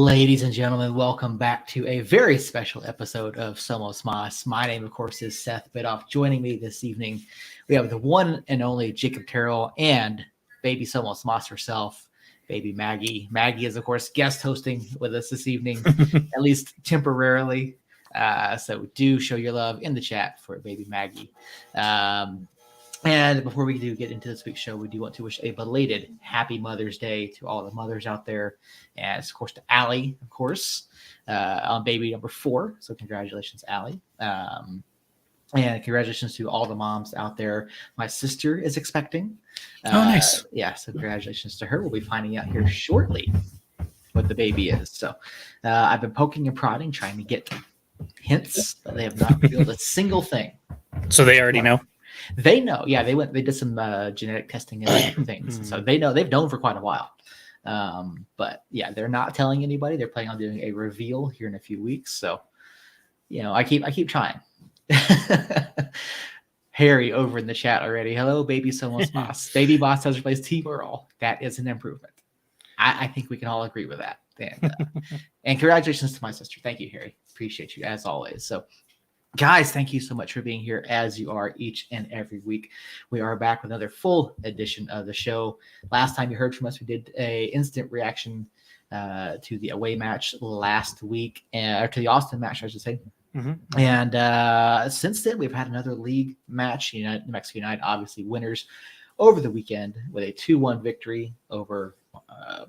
Ladies and gentlemen, welcome back to a very special episode of Somos Mas. My name, of course, is Seth Bidoff. Joining me this evening, we have the one and only Jacob Terrell and baby Somos Mas herself, baby Maggie. Maggie is, of course, guest hosting with us this evening, at least temporarily. So do show your love in the chat for baby Maggie. And before we do get into this week's show, we do want to wish a belated Happy Mother's Day to all the mothers out there. And, of course, to Allie, of course, on baby number 4. So congratulations, Allie. And congratulations to all the moms out there. My sister is expecting. Nice. Yeah, so congratulations to her. We'll be finding out here shortly what the baby is. So I've been poking and prodding, trying to get hints. They have not revealed a single thing. So they already know? They know. Yeah, they did some genetic testing and things. So they know. They've known for quite a while. But yeah, they're not telling anybody. They're planning on doing a reveal here in a few weeks. So, I keep trying. Harry over in the chat already. Hello, baby Somos Boss. Baby Boss has replaced Team Earl. That is an improvement. I think we can all agree with that. And congratulations to my sister. Thank you, Harry. Appreciate you as always. So, guys, thank you so much for being here as you are each and every week. We are back with another full edition of the show. Last time you heard from us, we did a instant reaction to the away match last week, or to the Austin match, I should say. Mm-hmm. And since then, we've had another league match. New Mexico United, obviously winners over the weekend with a 2-1 victory over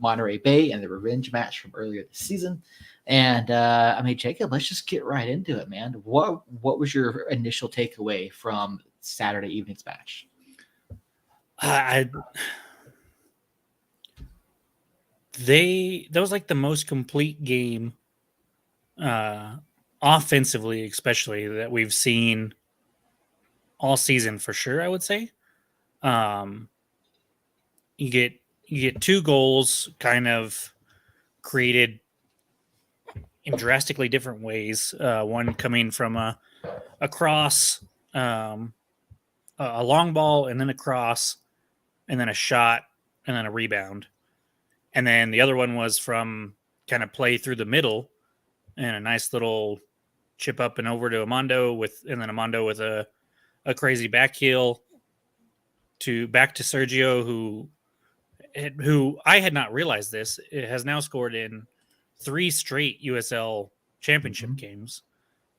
Monterey Bay and the revenge match from earlier this season. And Jacob, let's just get right into it, man. What was your initial takeaway from Saturday evening's match? That was like the most complete game, offensively, especially, that we've seen all season for sure. I would say, you get 2 goals, kind of created in drastically different ways. One coming from a cross, a long ball, and then a cross, and then a shot, and then a rebound. And then the other one was from kind of play through the middle and a nice little chip up and over to Amando and then Amando with a crazy back heel back to Sergio, who I had not realized this. It has now scored in 3 straight USL championship games.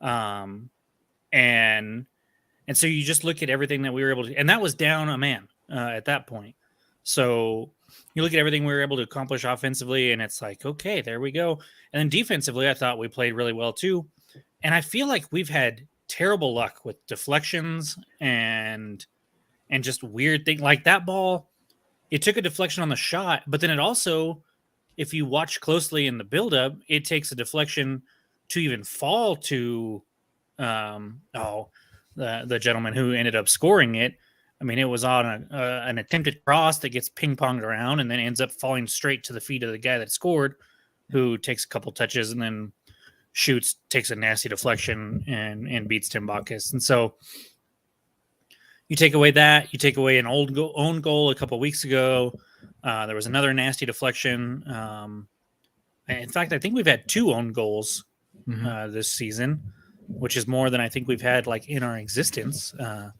And so you just look at everything that we were able to, and that was down a man at that point. So you look at everything we were able to accomplish offensively, and it's like, okay, there we go. And then defensively, I thought we played really well too. And I feel like we've had terrible luck with deflections and just weird things like that ball. It took a deflection on the shot, but then it also, if you watch closely in the buildup, it takes a deflection to even fall to the gentleman who ended up scoring it. I mean, it was on an attempted cross that gets ping-ponged around and then ends up falling straight to the feet of the guy that scored, who takes a couple touches and then takes a nasty deflection and beats Tim Bacchus. And so you take away that, you take away an own goal a couple weeks ago. There was another nasty deflection. In fact, I think we've had 2 own goals this season, which is more than I think we've had like in our existence. I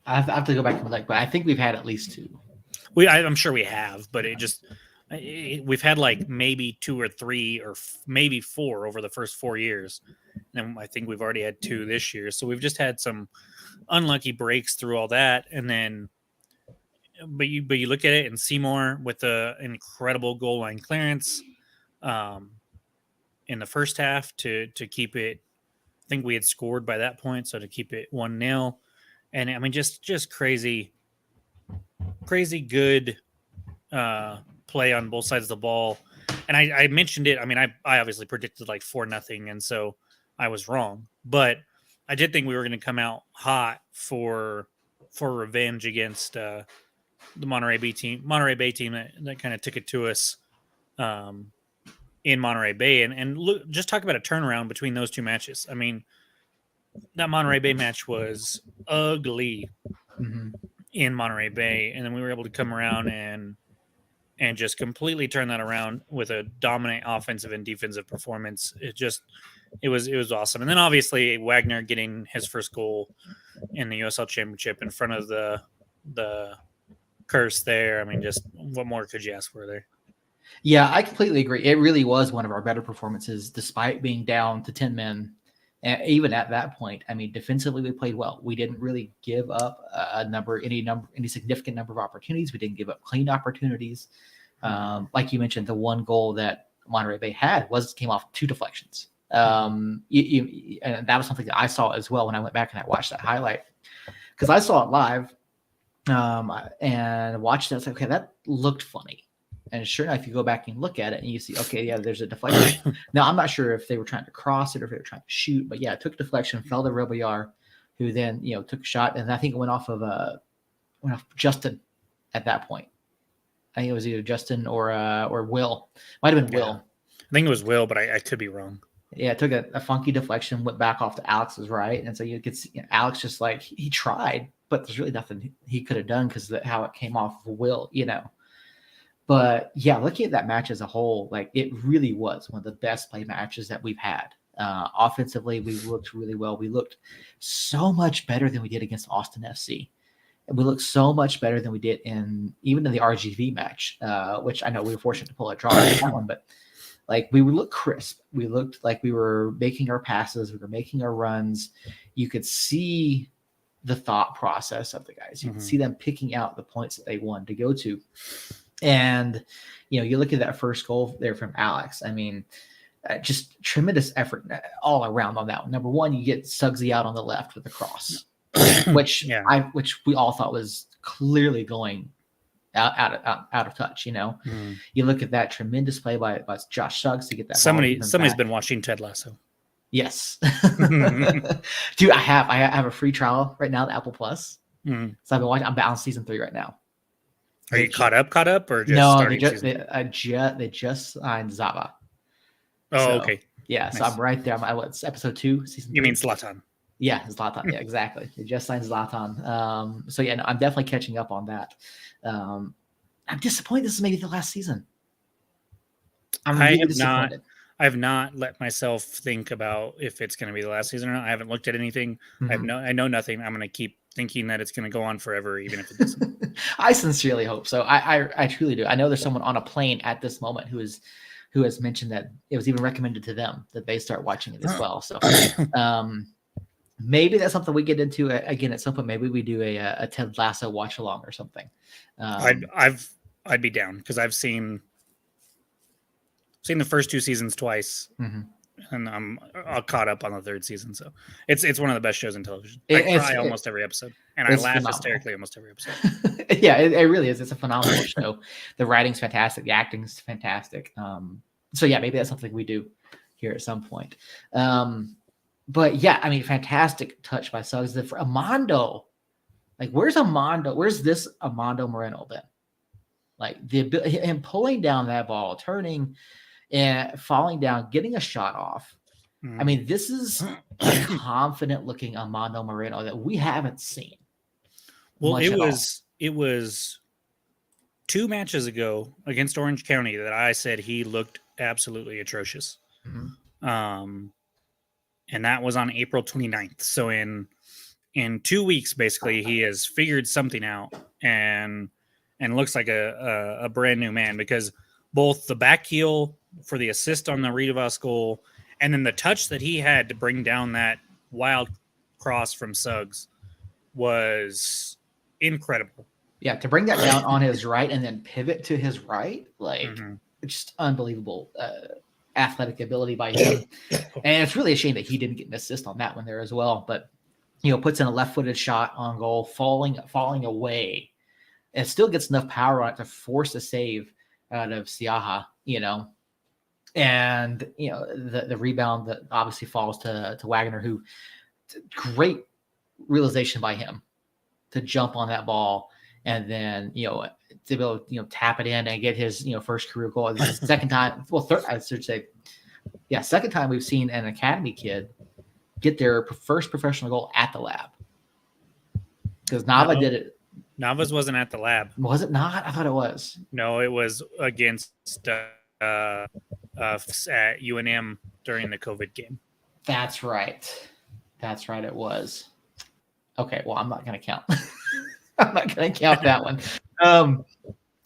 have to go back and look, but I think we've had at least 2. I'm sure we have, but we've had like maybe 2 or 3 or maybe 4 over the first 4 years. And I think we've already had 2 this year. So we've just had some unlucky breaks through all that. And then, but you look at it, and Seymour with the incredible goal line clearance in the first half to keep it. I think we had scored by that point, so to keep it 1-0. And I mean, just crazy good play on both sides of the ball. And I mentioned it. I mean, I obviously predicted like 4-0, and so I was wrong. But I did think we were going to come out hot for revenge against the Monterey Bay team that kind of took it to us in Monterey Bay. And look, just talk about a turnaround between those 2 matches. I mean, that Monterey Bay match was ugly in Monterey Bay, and then we were able to come around and and just completely turn that around with a dominant offensive and defensive performance. It was awesome. And then obviously Wagner getting his first goal in the USL Championship in front of the curse there. I mean, just what more could you ask for there? Yeah, I completely agree. It really was one of our better performances, despite being down to 10 men. And even at that point, I mean, defensively we played well. We didn't really give up any significant number of opportunities. We didn't give up clean opportunities. Like you mentioned, the one goal that Monterey Bay had came off 2 deflections. And that was something that I saw as well when I went back and I watched that highlight, because I saw it live and watched it. I was like, okay, that looked funny. And sure enough, you go back and look at it and you see, okay, yeah, there's a deflection. Now, I'm not sure if they were trying to cross it or if they were trying to shoot, but yeah, it took a deflection, fell to Robillard, who then, took a shot. And I think it went off Justin at that point. I think it was either Justin or Will. Might have been Will. I think it was Will, but I could be wrong. Yeah, it took a funky deflection, went back off to Alex's right. And so you could see Alex just like, he tried, but there's really nothing he could have done because of how it came off of Will, But yeah, looking at that match as a whole, like it really was one of the best play matches that we've had. Offensively, we looked really well. We looked so much better than we did against Austin FC. And we looked so much better than we did even in the RGV match, which I know we were fortunate to pull a draw in that one, but like we would look crisp. We looked like we were making our passes. We were making our runs. You could see the thought process of the guys. You could see them picking out the points that they wanted to go to. And, you look at that first goal there from Alex. I mean, just tremendous effort all around on that one. Number one, you get Suggsy out on the left with a cross, which we all thought was clearly going out of touch. You look at that tremendous play by Josh Suggs to get that. Somebody's been watching Ted Lasso. Yes, dude. I have a free trial right now, the Apple Plus. So I've been watching. I'm on season 3 right now. Are you caught up, or just no? Starting They just signed Zava. Okay. Yeah, nice. So I'm right there. What's episode 2, season 3? You mean Zlatan? Yeah, Zlatan. Yeah, exactly. They just signed Zlatan. So yeah, no, I'm definitely catching up on that. I'm disappointed. This is maybe the last season. I'm really disappointed. I have not let myself think about if it's going to be the last season or not. I haven't looked at anything. I know nothing. I'm going to keep thinking that it's going to go on forever, even if it doesn't. I sincerely hope so. I truly do. I know there's someone on a plane at this moment who has mentioned that it was even recommended to them that they start watching it as well. So maybe that's something we get into again at some point. Maybe we do a Ted Lasso watch along or something. I'd be down because I've seen the first 2 seasons twice. And I'm caught up on the 3rd season, so it's one of the best shows in television. I cry almost every episode, and I laugh hysterically almost every episode. Yeah, it really is. It's a phenomenal show. The writing's fantastic, the acting's fantastic. So yeah, maybe that's something we do here at some point. But yeah, I mean, fantastic touch by Suggs. For Amando, like where's Amando? Where's this Amando Moreno been? Like him pulling down that ball, turning and falling down, getting a shot off. I mean, this is a confident looking Armando Moreno that we haven't seen. Well, it was 2 matches ago against Orange County that I said he looked absolutely atrocious. And that was on April 29th. So in 2 weeks, basically, he has figured something out and looks like a brand new man, because both the back heel for the assist on the Rivas goal and then the touch that he had to bring down that wild cross from Suggs was incredible. Yeah, to bring that down on his right and then pivot to his right, like just unbelievable athletic ability by him. And it's really a shame that he didn't get an assist on that one there as well. But puts in a left-footed shot on goal, falling away, and still gets enough power on it to force a save out of Siaha, and the rebound that obviously falls to Wagner, who great realization by him to jump on that ball and then to be able to tap it in and get his first career goal. This is the second time, third, I should say, second time we've seen an academy kid get their first professional goal at the lab, because Nava did it Navas wasn't at the lab. Was it not? I thought it was. No, it was against at UNM during the COVID game. That's right. That's right. It was. Okay. Well, I'm not going to count. I'm not going to count that one.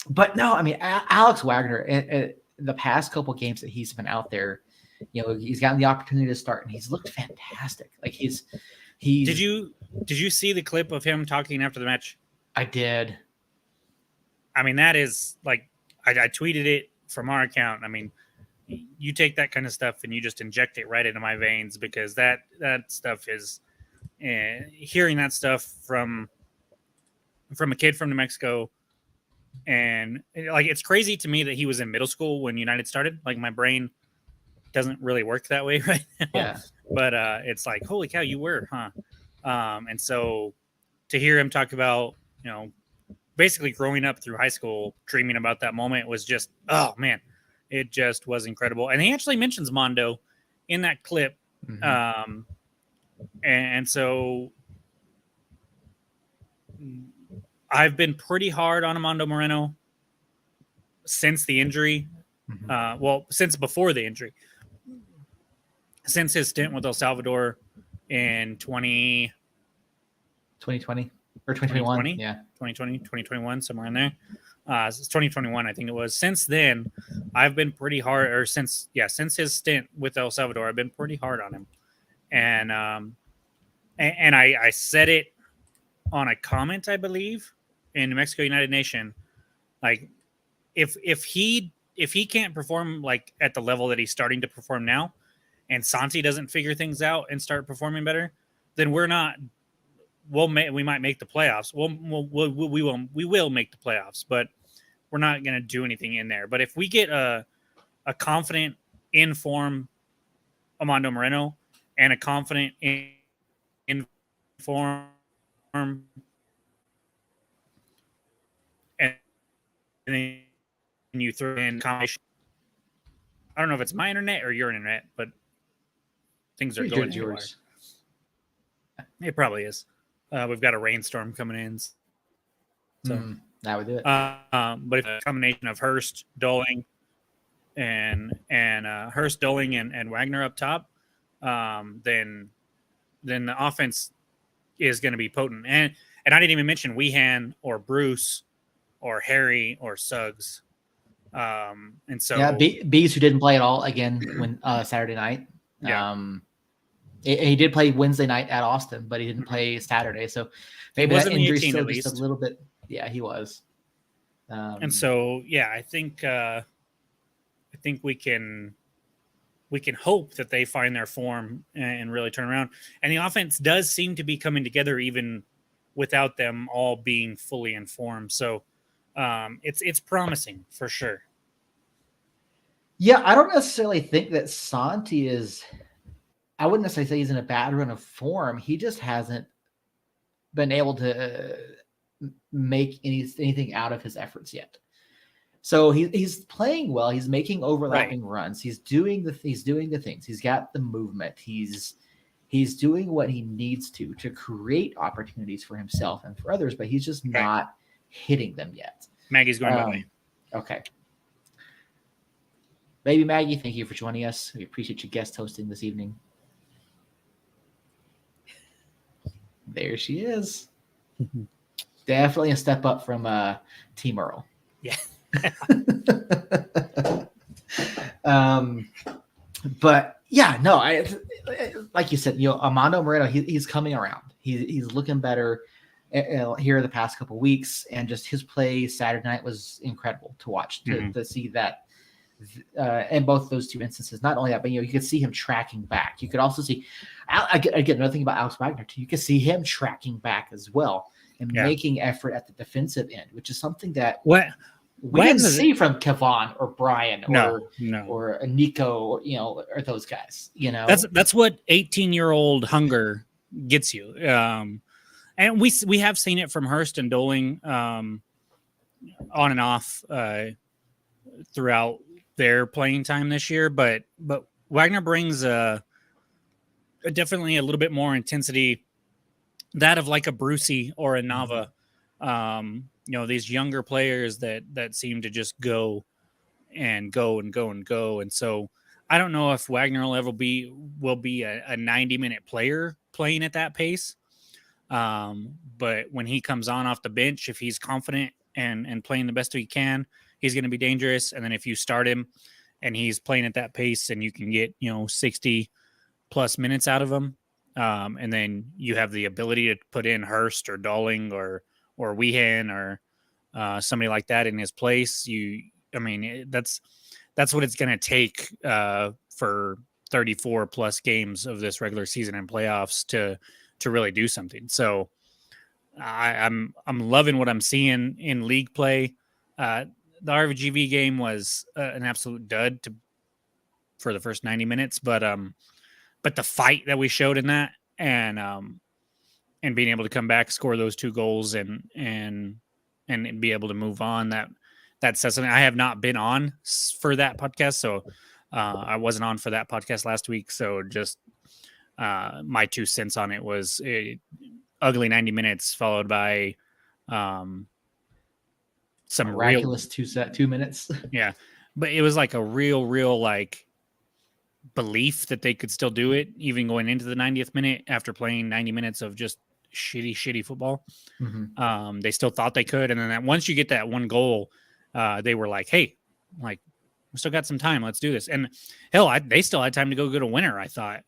But no, I mean, Alex Wagner, the past couple games that he's been out there, he's gotten the opportunity to start, and he's looked fantastic. Like he's. Did you see the clip of him talking after the match? I did. I mean, that is like, I tweeted it from our account. I mean, you take that kind of stuff and you just inject it right into my veins, because that stuff is, hearing that stuff from a kid from New Mexico. And like, it's crazy to me that he was in middle school when United started. Like, my brain doesn't really work that way right now. Yeah. But it's like, holy cow, you were, huh? And so to hear him talk about, basically growing up through high school, dreaming about that moment was just, oh man, it just was incredible. And he actually mentions Mondo in that clip. Mm-hmm. And so I've been pretty hard on Armando Moreno since the injury. Mm-hmm. Since before the injury, since his stint with El Salvador in 2020 or 2021. Yeah. 2020, 2021, somewhere in there. It's 2021, I think it was. Since then, I've been pretty hard, or since his stint with El Salvador, I've been pretty hard on him. And I said it on a comment, I believe, in New Mexico United Nation. Like, if he can't perform like at the level that he's starting to perform now, and Santi doesn't figure things out and start performing better, then we might make the playoffs. We will make the playoffs, but we're not going to do anything in there. But if we get a confident, in form Armando Moreno and a confident in form and then you throw in combination. I don't know if it's my internet or your internet, but things are going yours. It probably is. We've got a rainstorm coming in, so that would do it. But if a combination of Hurst, Doling, and Wagner up top, then the offense is going to be potent. And I didn't even mention Weehan or Bruce or Harry or Suggs. And so Bees, who didn't play at all again when Saturday night. Yeah. He did play Wednesday night at Austin, but he didn't play Saturday. So maybe that injury still just a little bit. Yeah, he was. And so, I think we can hope that they find their form and really turn around. And the offense does seem to be coming together even without them all being fully informed. So it's promising for sure. Yeah, I don't necessarily think that Santi is. I wouldn't necessarily say he's in a bad run of form. He just hasn't been able to make anything out of his efforts yet. So he's playing well. He's making overlapping runs. He's doing the things. He's got the movement. He's doing what he needs to create opportunities for himself and for others, but he's just not hitting them yet. Maggie's going that way. Okay. Baby Maggie, thank you for joining us. We appreciate you guest hosting this evening. There she is. Definitely a step up from Team Earl. Yeah. But yeah, no, like you said, Armando Moreno, he's coming around. He's looking better here the past couple of weeks, and just his play Saturday night was incredible to watch. To see that in both those two instances. Not only that, but you could see him tracking back. You could also see, again, another thing about Alex Wagner too. You could see him tracking back as well and making effort at the defensive end, which is something that we didn't see from Kevon or Brian or Nico, or those guys. That's what 18-year-old hunger gets you. And we have seen it from Hurst and Doling on and off throughout their playing time this year, but Wagner brings definitely a little bit more intensity, that of like a Brucey or a Nava, these younger players that seem to just go and go and go and go. And so I don't know if Wagner will be a 90-minute player playing at that pace. But when he comes on off the bench, if he's confident and playing the best he can, he's going to be dangerous. And then if you start him and he's playing at that pace and you can get, 60 plus minutes out of him, and then you have the ability to put in Hurst or Dolling or Weehan or somebody like that in his place, that's what it's going to take for 34 plus games of this regular season and playoffs to really do something. So I'm loving what I'm seeing in league play. The RVGV game was an absolute dud for the first 90 minutes, but the fight that we showed in that and being able to come back, score those 2 goals and be able to move on, that says something. I have not been on for that podcast, so I wasn't on for that podcast last week. So just my 2 cents on it was ugly 90 minutes followed by some miraculous 2 minutes. Yeah, but it was like a real like belief that they could still do it, even going into the 90th minute after playing 90 minutes of just shitty football. Mm-hmm. They still thought they could, and then once you get that 1 goal, they were like, hey, like, we still got some time, let's do this. And hell, they still had time to go get a winner, I thought.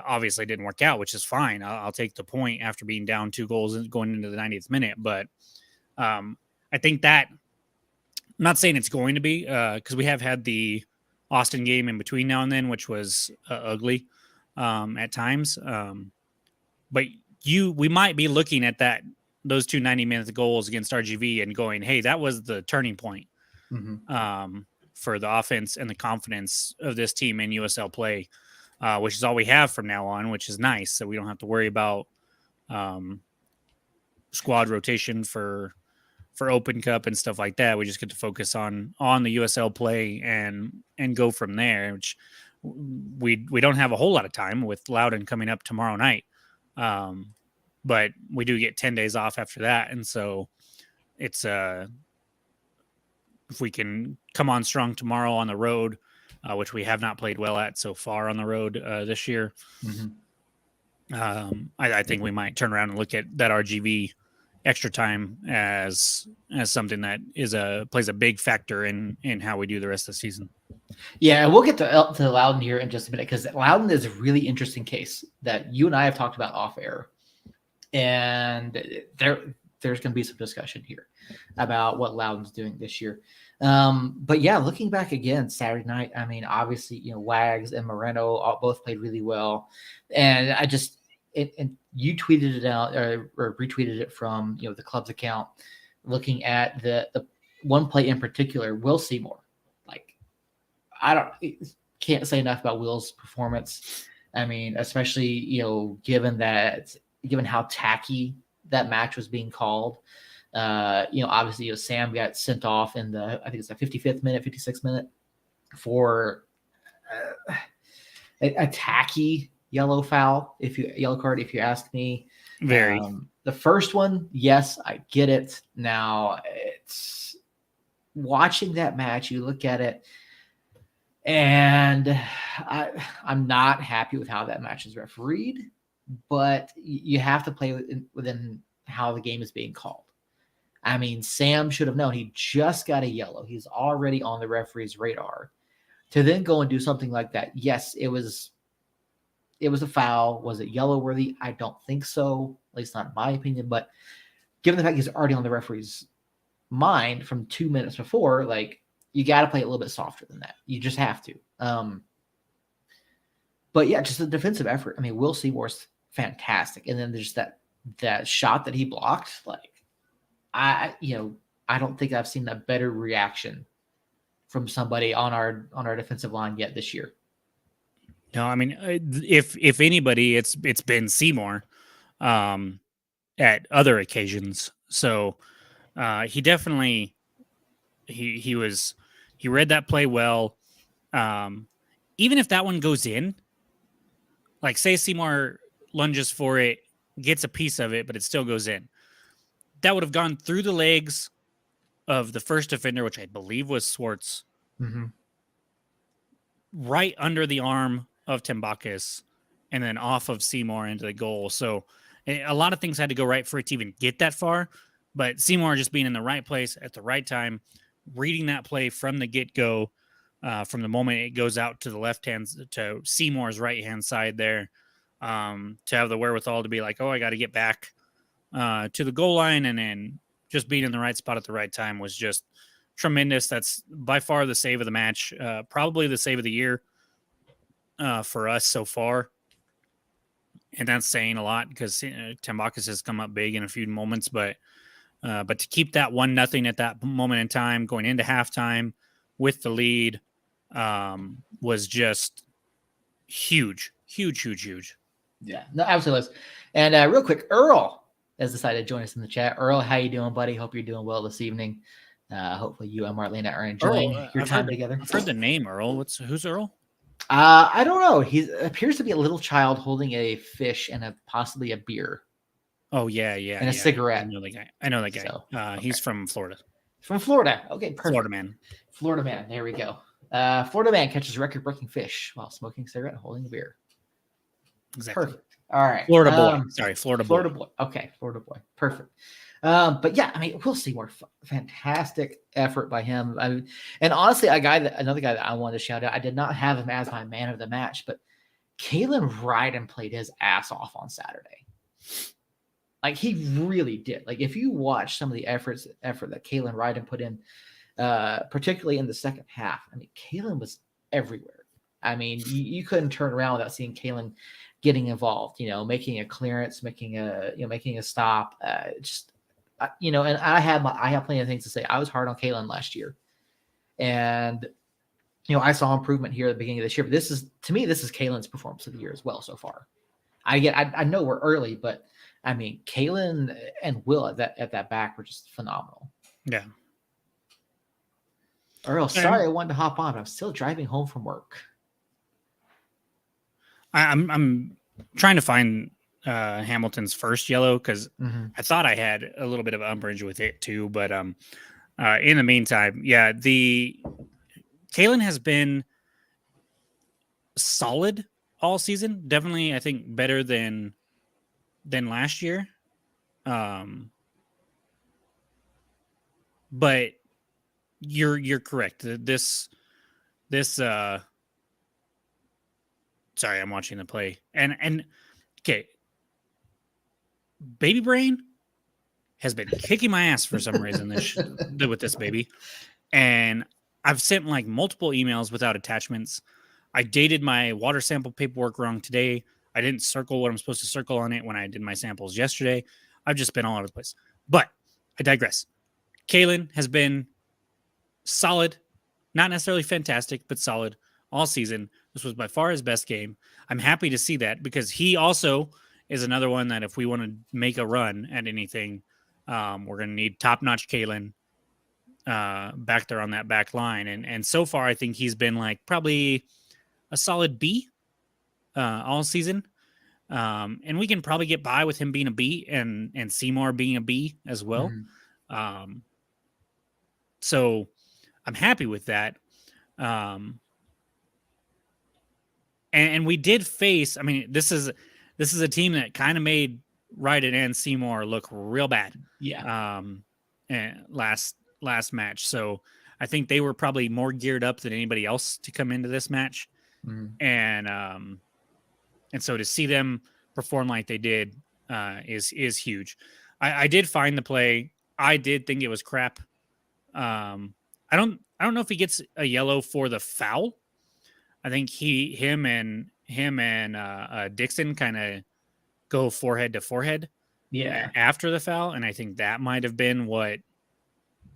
Obviously it didn't work out, which is fine. I'll take the point after being down 2 goals and going into the 90th minute. But I think that, I'm not saying it's going to be, because we have had the Austin game in between now and then, which was ugly at times. But we might be looking at those 2 90-minute goals against RGV and going, hey, that was the turning point for the offense and the confidence of this team in USL play, which is all we have from now on, which is nice. So we don't have to worry about squad rotation for Open Cup and stuff like that. We just get to focus on the USL play and go from there, which we don't have a whole lot of time with Loudoun coming up tomorrow night. But we do get 10 days off after that. And so it's if we can come on strong tomorrow on the road, which we have not played well at so far on the road this year. I think we might turn around and look at that RGV extra time as something that plays a big factor in how we do the rest of the season. Yeah, we'll get to Loudoun here in just a minute, because Loudoun is a really interesting case that you and I have talked about off air, and there's going to be some discussion here about what Loudoun's doing this year. But yeah, looking back again, Saturday night, I mean, obviously, Wags and Moreno both played really well, and I just and you tweeted it out or retweeted it from the club's account, looking at the one play in particular, Will Seymour. Like, can't say enough about Will's performance. I mean, especially given how tacky that match was being called. Obviously, Sam got sent off in I think it's the 55th minute, 56th minute for a tacky yellow card, if you ask me. Very. The first one, yes, I get it. Now, it's watching that match, you look at it, and I'm not happy with how that match is refereed, but you have to play within how the game is being called. I mean, Sam should have known. He just got a yellow. He's already on the referee's radar. To then go and do something like that, yes, it was a foul. Was it yellow worthy? I don't think so, at least not in my opinion. But given the fact he's already on the referee's mind from 2 minutes before, like, you got to play it a little bit softer than that. You just have to. But yeah, just the defensive effort. I mean, Will Seymour's fantastic, and then there's that shot that he blocked. Like, I don't think I've seen a better reaction from somebody on our defensive line yet this year. No, I mean, if anybody, it's been Seymour at other occasions. So he definitely he read that play well. Even if that one goes in, like, say Seymour lunges for it, gets a piece of it, but it still goes in. that would have gone through the legs of the first defender, which I believe was Swartz, right under the arm of Tembakis, and then off of Seymour into the goal. So a lot of things had to go right for it to even get that far. But Seymour just being in the right place at the right time, reading that play from the get-go, from the moment it goes out to the left hand, to Seymour's right-hand side there, to have the wherewithal to be like, oh, I got to get back to the goal line, and then just being in the right spot at the right time was just tremendous. That's by far the save of the match, probably the save of the year for us so far. And that's saying a lot because Tembakis has come up big in a few moments, but to keep that 1-0 at that moment in time, going into halftime with the lead, was just huge. Yeah, no, absolutely. And real quick, Earl has decided to join us in the chat. Earl, how you doing, buddy? Hope you're doing well this evening. Hopefully you and Marlena are enjoying your time together. I've heard the name Earl. Who's Earl? I don't know. He appears to be a little child holding a fish and possibly a beer. Oh, yeah. And a cigarette. I know that guy. So, okay. He's from Florida. From Florida. Okay, perfect. Florida man. There we go. Florida man catches record-breaking fish while smoking a cigarette and holding a beer. Exactly. Perfect. All right. Florida boy. Sorry, Florida boy. Okay, Florida boy. Perfect. But yeah, I mean, we'll see more fantastic effort by him. And honestly, another guy that I wanted to shout out, I did not have him as my man of the match, but Kalen Ryden played his ass off on Saturday. Like, he really did. Like, if you watch some of the effort that Kalen Ryden put in, particularly in the second half, I mean, Kalen was everywhere. I mean, you couldn't turn around without seeing Kalen getting involved, making a clearance, making a stop, and I have plenty of things to say. I was hard on Kalen last year, and I saw improvement here at the beginning of this year. But this is Kalen's performance of the year as well so far. I know we're early, but I mean, Kalen and Will at that back were just phenomenal. Yeah. Earl, sorry I wanted to hop on, but I'm still driving home from work. I'm trying to find Hamilton's first yellow because I thought I had a little bit of umbrage with it too, but in the meantime, yeah, Kalen has been solid all season. Definitely, I think better than last year. But you're correct. This sorry, I'm watching the play. And okay. Baby Brain has been kicking my ass for some reason with this baby. And I've sent like multiple emails without attachments. I dated my water sample paperwork wrong today. I didn't circle what I'm supposed to circle on it when I did my samples yesterday. I've just been all over the place. But I digress. Kalen has been solid, not necessarily fantastic, but solid all season. This was by far his best game. I'm happy to see that because he also is another one that if we want to make a run at anything, we're going to need top-notch Kalen back there on that back line. And so far, I think he's been like probably a solid B all season. And we can probably get by with him being a B and Seymour being a B as well. So I'm happy with that. And we did face, I mean, this is a team that kind of made Ryden and Seymour look real bad. Yeah. And last match. So I think they were probably more geared up than anybody else to come into this match. And so to see them perform like they did is huge. I did find the play. I did think it was crap. I don't know if he gets a yellow for the foul. I think him and Dixon kind of go forehead to forehead. Yeah. After the foul, and I think that might have been what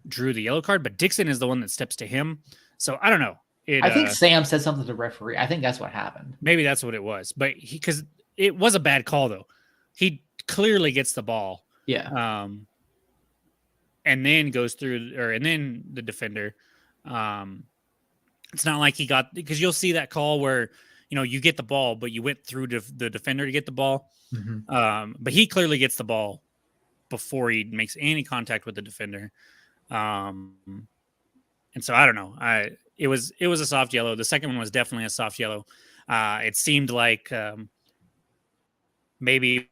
drew the yellow card. But Dixon is the one that steps to him, so I don't know. I think Sam said something to the referee. I think that's what happened. Maybe that's what it was, but because it was a bad call though. He clearly gets the ball. Yeah. And then goes through, and then the defender. It's not like he got, because you'll see that call where, you get the ball, but you went through the defender to get the ball. But he clearly gets the ball before he makes any contact with the defender. And so I don't know. It was a soft yellow. The second one was definitely a soft yellow. It seemed like maybe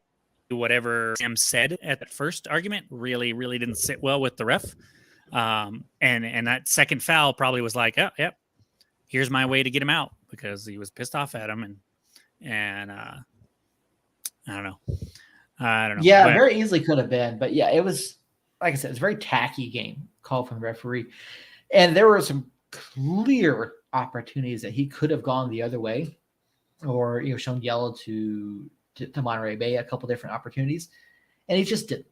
whatever Sam said at that first argument really didn't sit well with the ref. And that second foul probably was like, oh, yep, here's my way to get him out, because he was pissed off at him, and I don't know. Yeah, But, very easily could have been, but yeah, it was, like I said, it's a very tacky game call from the referee, and there were some clear opportunities that he could have gone the other way, or shown yellow to Monterey Bay, a couple different opportunities, and he just didn't.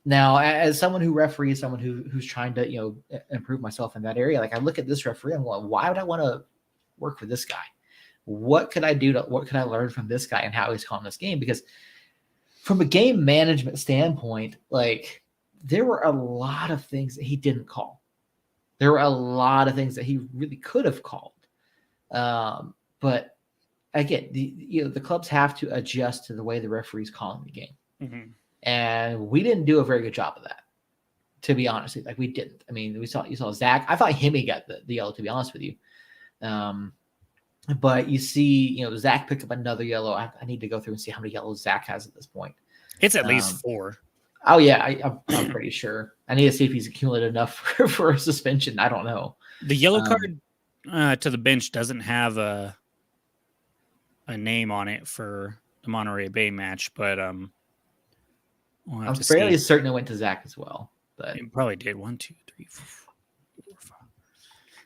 Now, as someone who referees, someone who's trying to improve myself in that area, like I look at this referee, I'm going, why would I want to work for this guy? What could I do? What could I learn from this guy and how he's calling this game? Because from a game management standpoint, like there were a lot of things that he didn't call. There were a lot of things that he really could have called. But again, the clubs have to adjust to the way the referee's calling the game. mm-hmm. And we didn't do a very good job of that, to be honest. Like we didn't. I mean, you saw Zach. I thought Hemi got the yellow, to be honest with you. But you see, Zach picked up another yellow. I need to go through and see how many yellows Zach has at this point. It's at least 4. Oh yeah, I'm pretty sure. I need to see if he's accumulated enough for a suspension. I don't know. The yellow card to the bench doesn't have a name on it for the Monterey Bay match, but we'll I'm fairly certain it went to Zach as well. But it probably did. 1, 2, 3, 4, 5.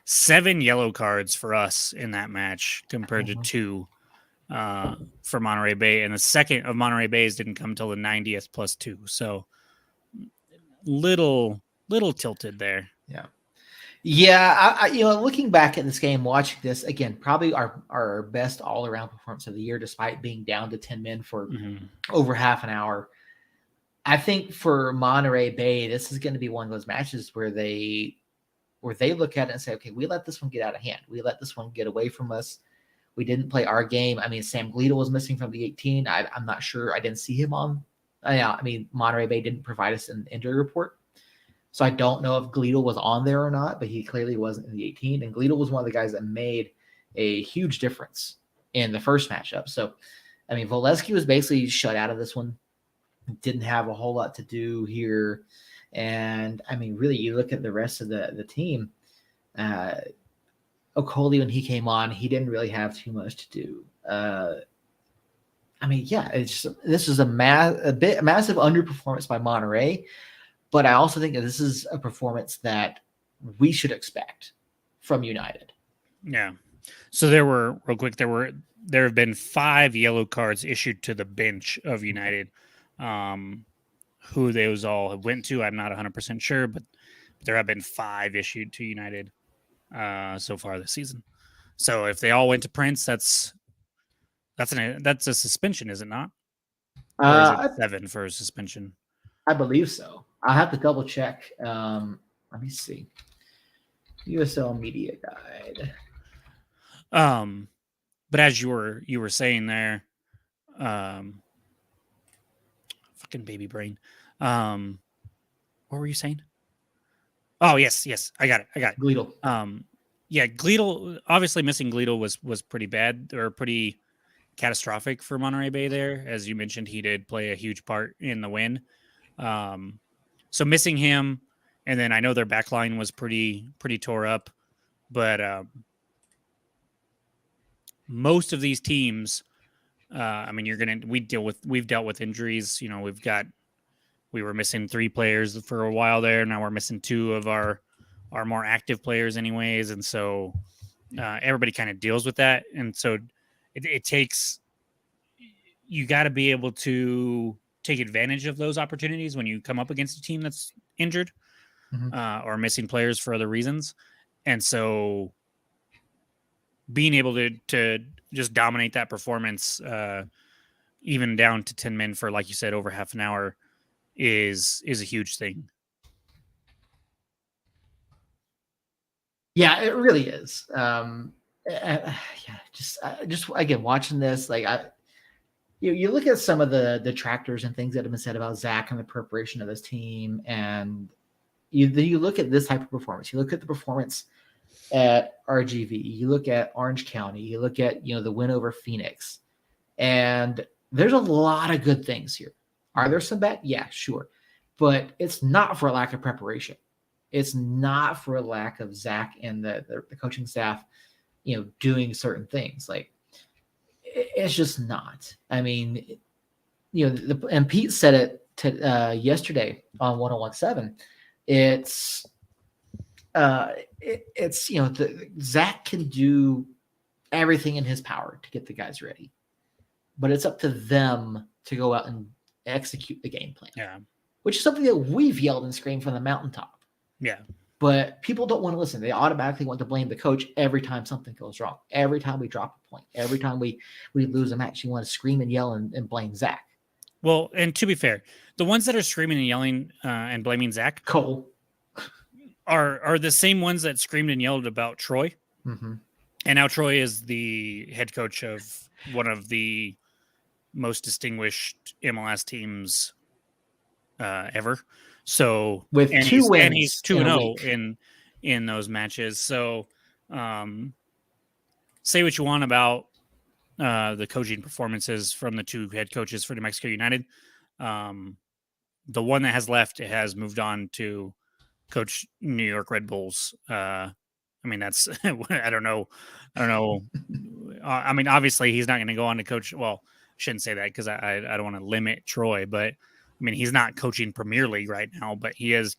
7 yellow cards for us in that match compared to 2 for Monterey Bay, and the second of Monterey Bay's didn't come until the 90th plus 2. So little tilted there. Yeah. I looking back at this game, watching this again, probably our best all around performance of the year, despite being down to 10 men for over half an hour. I think for Monterey Bay, this is going to be one of those matches where they look at it and say, okay, we let this one get out of hand. We let this one get away from us. We didn't play our game. I mean, Sam Gleedle was missing from the 18. I'm not sure. I didn't see him on. I mean, Monterey Bay didn't provide us an injury report. So I don't know if Gleedle was on there or not, but he clearly wasn't in the 18. And Gleedle was one of the guys that made a huge difference in the first matchup. So, I mean, Volesky was basically shut out of this one. Didn't have a whole lot to do here. And, I mean, really, you look at the rest of the team, Okoli, when he came on, he didn't really have too much to do. I mean, yeah, this is a massive underperformance by Monterey, but I also think that this is a performance that we should expect from United. Yeah. So there have been 5 yellow cards issued to the bench of United. Who those all went to, I'm not 100% sure, but there have been 5 issued to United so far this season. So if they all went to Prince, that's a suspension, is it not? Or is it 7 for a suspension? I believe so. I'll have to double check. Let me see. USL Media Guide. But as you were saying there, fucking baby brain. What were you saying? Oh, yes. I got it. Gleedle. Yeah, Gleedle, obviously missing Gleedle was pretty bad, or pretty catastrophic for Monterey Bay there. As you mentioned, he did play a huge part in the win. So missing him, and then I know their back line was pretty tore up, but most of these teams, I mean, we've dealt with injuries. You know, we were missing 3 players for a while there. Now we're missing 2 of our more active players anyways. And so everybody kind of deals with that. And so it takes, you got to be able to take advantage of those opportunities when you come up against a team that's injured or missing players for other reasons. And so being able to just dominate that performance, even down to 10 men for, like you said, over half an hour is a huge thing. Yeah, it really is. Yeah, just again, watching this, like you look at some of the detractors and things that have been said about Zach and the preparation of his team, and you look at this type of performance. You look at the performance at RGV. You look at Orange County. You look at the win over Phoenix, and there's a lot of good things here. Are there some bad? Yeah, sure, but it's not for a lack of preparation. It's not for a lack of Zach and the coaching staff, doing certain things. Like, it's just not. I mean, and Pete said it yesterday on 101.7. It's Zach can do everything in his power to get the guys ready, but it's up to them to go out and execute the game plan. Yeah, which is something that we've yelled and screamed from the mountaintop. Yeah. But people don't want to listen. They automatically want to blame the coach every time something goes wrong. Every time we drop a point. Every time we lose a match, you want to scream and yell and blame Zach. Well, and to be fair, the ones that are screaming and yelling and blaming Zach Cole are the same ones that screamed and yelled about Troy. Mm-hmm. And now Troy is the head coach of one of the most distinguished MLS teams ever. So with 2 wins, and he's 2-0 in those matches. So say what you want about the coaching performances from the 2 head coaches for New Mexico United. The one that has left has moved on to coach New York Red Bulls. I mean, that's I don't know. I mean, obviously he's not going to go on to coach. Well, I shouldn't say that because I don't want to limit Troy, but I mean, he's not coaching Premier League right now, but it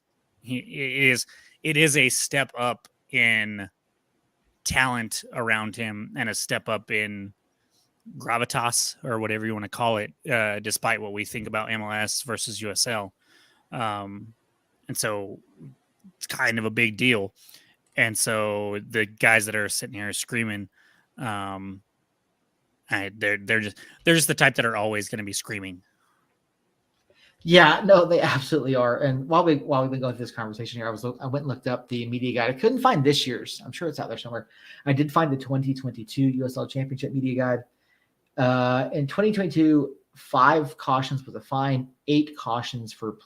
is a step up in talent around him and a step up in gravitas or whatever you want to call it, despite what we think about MLS versus USL. And so it's kind of a big deal. And so the guys that are sitting here screaming, they're just the type that are always going to be screaming. Yeah, no, they absolutely are. And while we've been going through this conversation here, I went and looked up the media guide. I couldn't find this year's. I'm sure it's out there somewhere. I did find the 2022 USL Championship media guide. In 2022, 5 cautions with a fine, 8 cautions for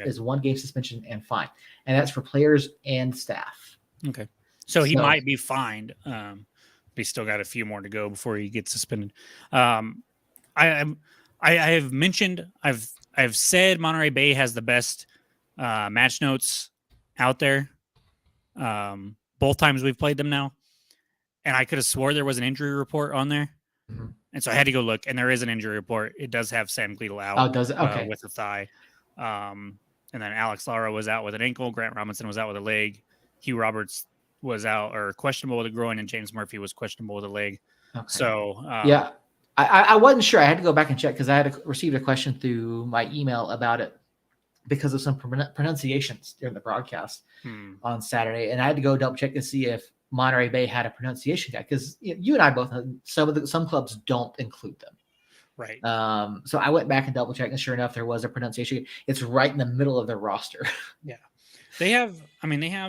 is 1 game suspension and fine, and that's for players and staff. Okay, so he might be fined. But he's still got a few more to go before he gets suspended. I have mentioned I've said Monterey Bay has the best match notes out there. Both times we've played them now, and I could have swore there was an injury report on there. Mm-hmm. And so I had to go look, and there is an injury report. It does have Sam Gleedle out. Oh, does it? Okay. With a thigh. And then Alex Lara was out with an ankle. Grant Robinson was out with a leg. Hugh Roberts was out or questionable with a groin, and James Murphy was questionable with a leg. Okay. So yeah, I wasn't sure. I had to go back and check because I had received a question through my email about it because of some pronunciations during the broadcast on Saturday, and I had to go double check to see if Monterey Bay had a pronunciation guide because you and I both know some clubs don't include them. Right. So I went back and double checked, and sure enough, there was a pronunciation. It's right in the middle of their roster. Yeah, they have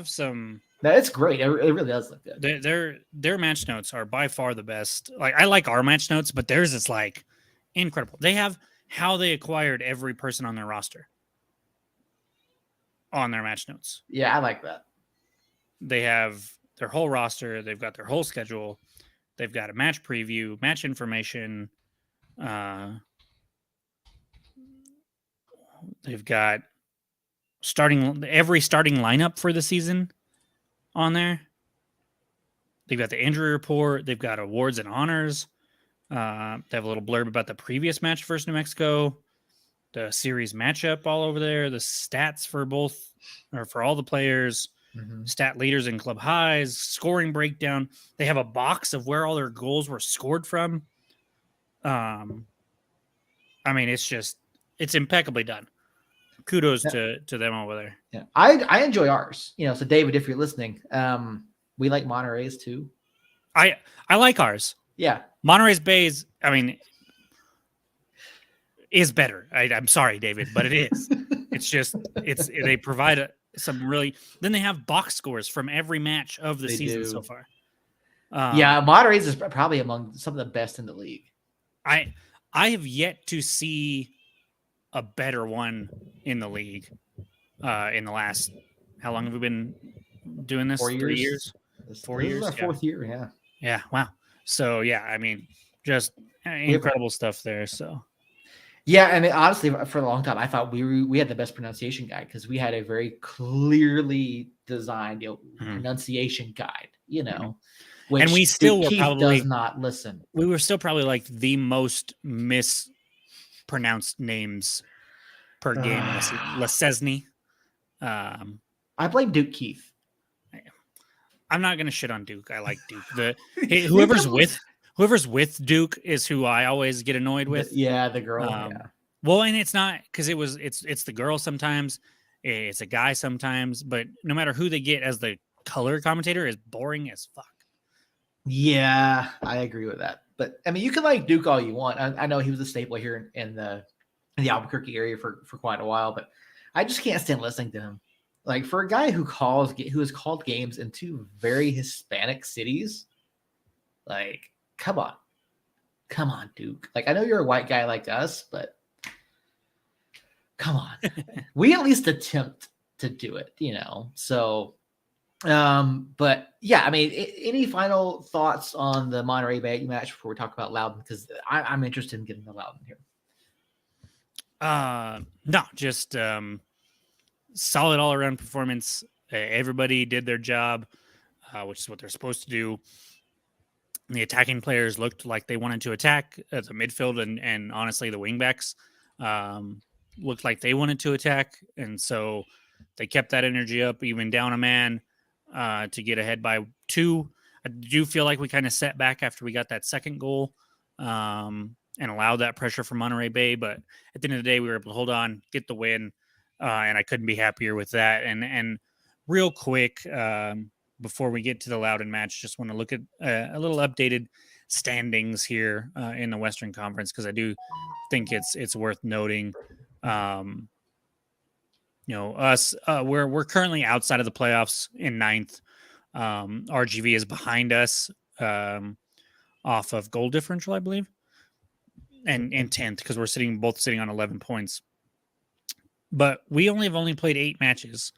some. No, it's great. It really does look good. Their match notes are by far the best. Like I like our match notes, but theirs is like incredible. They have how they acquired every person on their roster on their match notes. Yeah, I like that. They have their whole roster. They've got their whole schedule. They've got a match preview, match information. They've got every starting lineup for the season on there. They've got the injury report. They've got awards and honors. They have a little blurb about the previous match versus New Mexico, the series matchup all over there, the stats for both or for all the players. Mm-hmm. Stat leaders and club highs, scoring breakdown. They have a box of where all their goals were scored from. I mean, it's impeccably done. Kudos to them over there. Yeah, I enjoy ours. So David, if you're listening, we like Monterey's too. I like ours. Yeah, Monterey's Bay's. I mean, is better. I'm sorry, David, but it is. They provide some really. Then they have box scores from every match of the season so far. Yeah, Monterey's is probably among some of the best in the league. I I have yet to see a better one in the league in the last, how long have we been doing this? 4 3 years. years? This 4 is our years? Yeah. 4th year. Yeah. Yeah. Wow. So, yeah, I mean, just incredible stuff there. So, Yeah, I mean, honestly, for a long time, I thought we had the best pronunciation guide because we had a very clearly designed pronunciation guide. Which and we still were Keith probably, does not listen. we were still probably like the most mispronounced names per game in this. Lesesny. I blame Duke Keith. I'm not gonna shit on Duke. I like Duke. Whoever's with Duke is who I always get annoyed with. The girl. Yeah. Well, and it's not because it's the girl sometimes, it's a guy sometimes, but no matter who they get as the color commentator is boring as fuck. Yeah, I agree with that. But I mean, you can like Duke all you want. I know he was a staple here in the Albuquerque area for quite a while, but I just can't stand listening to him. Like for a guy who has called games in 2 very Hispanic cities, like come on, Duke. Like I know you're a white guy like us, but come on, we at least attempt to do it, So, but yeah, I mean, any final thoughts on the Monterey Bay match before we talk about Loudoun? Because I'm interested in getting the Loudoun here. No, just solid all around performance. Everybody did their job, which is what they're supposed to do. The attacking players looked like they wanted to attack at the midfield, and honestly, the wingbacks looked like they wanted to attack, and so they kept that energy up, even down a man to get ahead by 2. I do feel like we kind of set back after we got that second goal and allowed that pressure from Monterey Bay, but at the end of the day, we were able to hold on, get the win, and I couldn't be happier with that. And real quick, before we get to the Loudoun match, just want to look at a little updated standings here in the Western Conference, because I do think it's worth noting. Us, we're currently outside of the playoffs in 9th. RGV is behind us off of goal differential, I believe, and 10th, because we're both sitting on 11 points. But we only played 8 matches.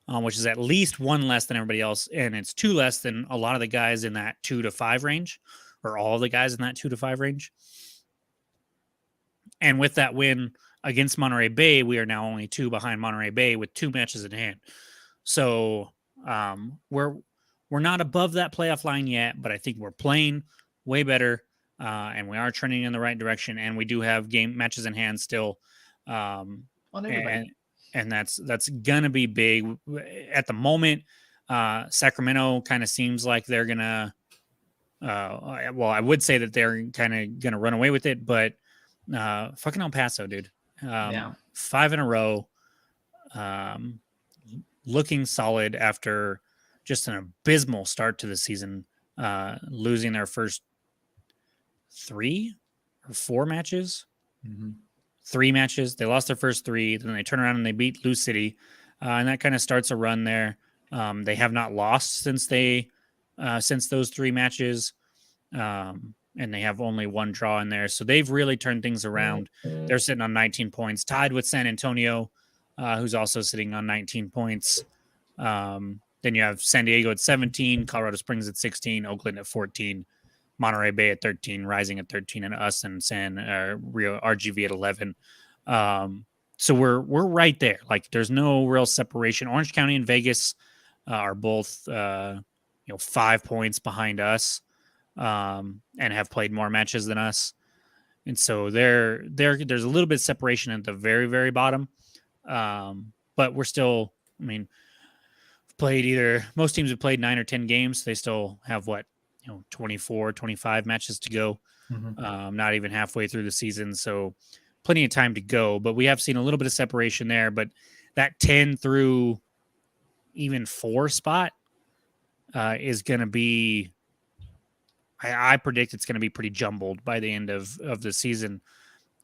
Which is at least 1 less than everybody else, and it's 2 less than a lot of the guys in that 2 to 5 range, or all the guys in that 2 to 5 range. And with that win against Monterey Bay, we are now only 2 behind Monterey Bay with 2 matches in hand. So we're not above that playoff line yet, but I think we're playing way better, and we are trending in the right direction, and we do have matches in hand still. And that's gonna be big at the moment. Sacramento kind of seems like they're gonna. Well, I would say that they're kind of gonna run away with it, but fucking El Paso, dude. 5 in a row, looking solid after just an abysmal start to the season, losing their first 3 or 4 matches. Mm-hmm. 3 matches. They lost their first 3. Then they turn around and they beat Lou City. And that kind of starts a run there. They have not lost since those 3 matches. And they have only 1 draw in there. So they've really turned things around. They're sitting on 19 points, tied with San Antonio, who's also sitting on 19 points. Then you have San Diego at 17, Colorado Springs at 16, Oakland at 14. Monterey Bay at 13, Rising at 13, and us and Rio RGV at 11. So we're right there. Like there's no real separation. Orange County and Vegas are both 5 points behind us, and have played more matches than us. And so there's a little bit of separation at the very, very bottom. But we're still, I mean, most teams have played 9 or 10 games. They still have 24, 25 matches to go. Mm-hmm. Not even halfway through the season. So plenty of time to go, but we have seen a little bit of separation there, but that 10 through even 4 spot is going to be, I predict it's going to be pretty jumbled by the end of the season.